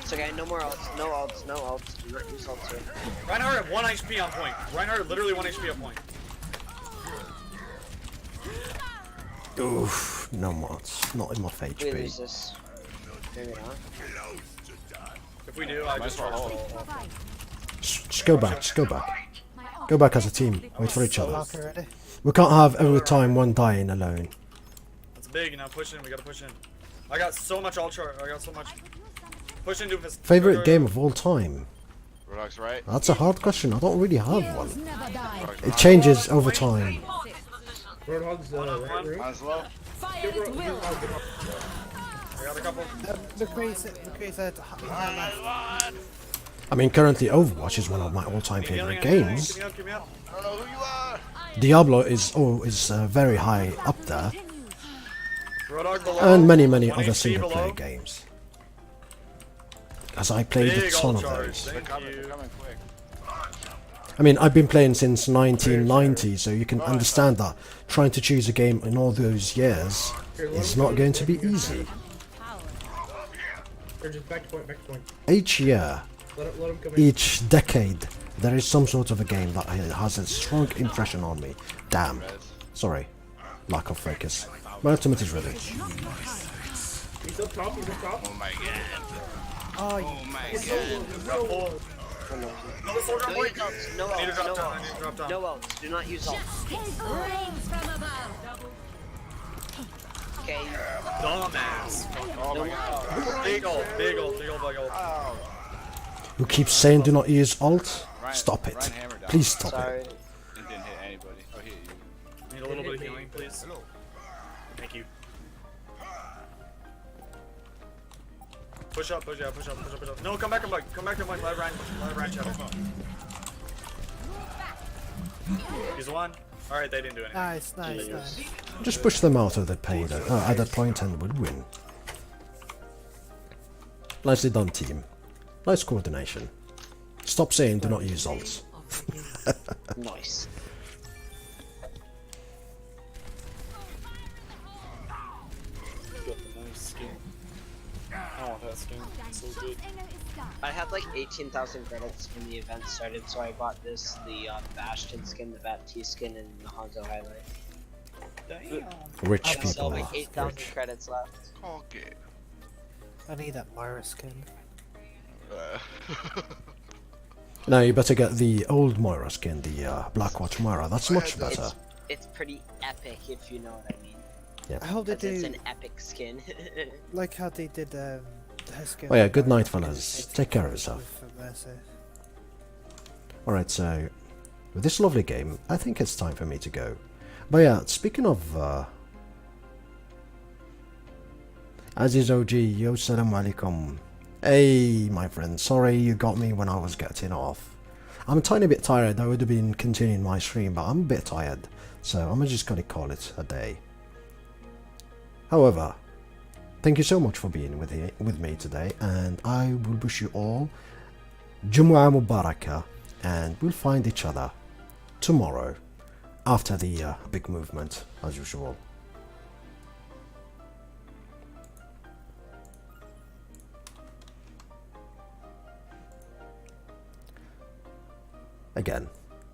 It's okay, no more ults, no ults, no ults. Do not use ults here. Reinhardt at 1 HP on point. Reinhardt literally 1 HP on point. Oof, no mods. Not enough We HP. lose this. Maybe not. If we do, I just charge all. Just go back, just go back. Go back as a team. Wait for each other. Lock already. We can't have every time one dying alone. That's big, now push in, we gotta push in. I got so much ultra, I got so much. Push into this. Favorite game of all time? Roadhog's right. That's a hard question. I don't really have one. Never die. It changes over time. Roadhog's right room. Eyes low. Fire at will. I got a couple. McCree said behind left. I mean, currently Overwatch is one of my all-time favorite games. Get me out. I don't know who you are. Diablo is very high up there, Roadhog below. and many other HP single-player below. games. As I played a Big ton ult of charge. those. Thank Coming, you. coming quick. I mean, I've been playing since 1990, so you can understand that trying to choose a game in all those years is not going to be easy. Or just back to point, back to point. Each year, Let him come in. each decade, there is some sort of a game that has a strong impression on me. Damn. Sorry. Lack of focus. My ultimate is ready. He's up top, he's up top. Oh my god. Oh, my He's god. so low. No use ults, no I need to ults, drop no down. I need to drop ults. down. No ults, do not use ults. Okay. Dumbass. Oh my god. Big ult, big ult, big ult, big ult. Who keeps saying do not use alt? Ryan- Stop it. Ryan hammered down. Please stop Sorry. it. It didn't hit anybody. Oh, hit you. Need a little bit of healing, please. Thank you. Push up, push up, push up, push up, push up. No, come back, come back to point. Let Ryan check. He's one. Alright, they didn't do anything. nice, nice, nice. Just push them out of the payload at that point and we'll win. Nicely done, team. Nice coordination. Stop saying do not use ults. Nice. Got the nice skin. I want that skin. It's so good. I had like 18,000 credits when the event started, so I bought this, the Bastion skin, the VAT skin, and the Hanzo highlight. Damn. Rich I still people. like 8,000 Rich. credits left. Okay. I need that Moira skin. No, you better get the old Moira skin, the Blackwatch Moira. That's much better. It's pretty epic, if you know what I mean. Yeah. I hope they 'Cause it's do an epic skin. like how they did her skin. Oh yeah, good night, fellas. Take care of yourself. With Mercy. Alright, so with this lovely game, I think it's time for me to go. But yeah, speaking of Aziz OG, yo salam alaikum. Hey, my friend, sorry you got me when I was getting off. I'm a tiny bit tired. I would have been continuing my stream, but I'm a bit tired, so I'm just gonna call it a day. However, thank you so much for being with me today, and I will wish you all Jumu'ah Mubarakah, and we'll find each other tomorrow after the big movement, as usual. Again,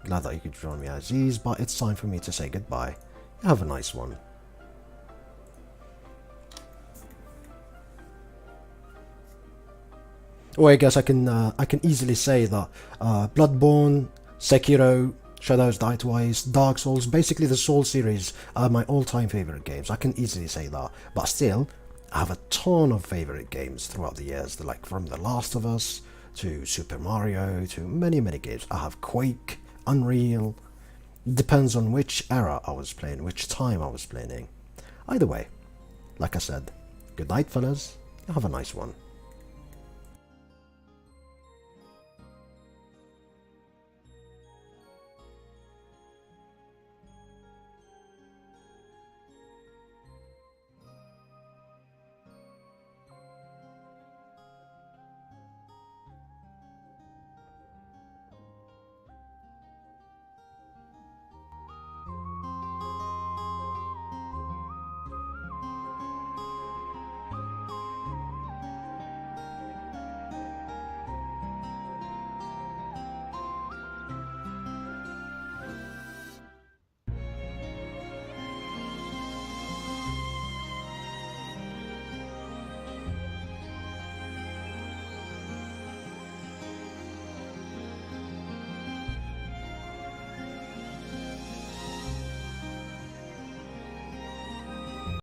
glad that you could join me, Aziz, but it's time for me to say goodbye. Have a nice one. Well, I guess I can easily say that Bloodborne, Sekiro, Shadows Die Twice, Dark Souls, basically the Soul series are my all-time favorite games. I can easily say that, but still, I have a ton of favorite games throughout the years, like from The Last of Us to Super Mario to many games. I have Quake, Unreal. Depends on which era I was playing, which time I was playing. Either way, like I said, good night, fellas. Have a nice one.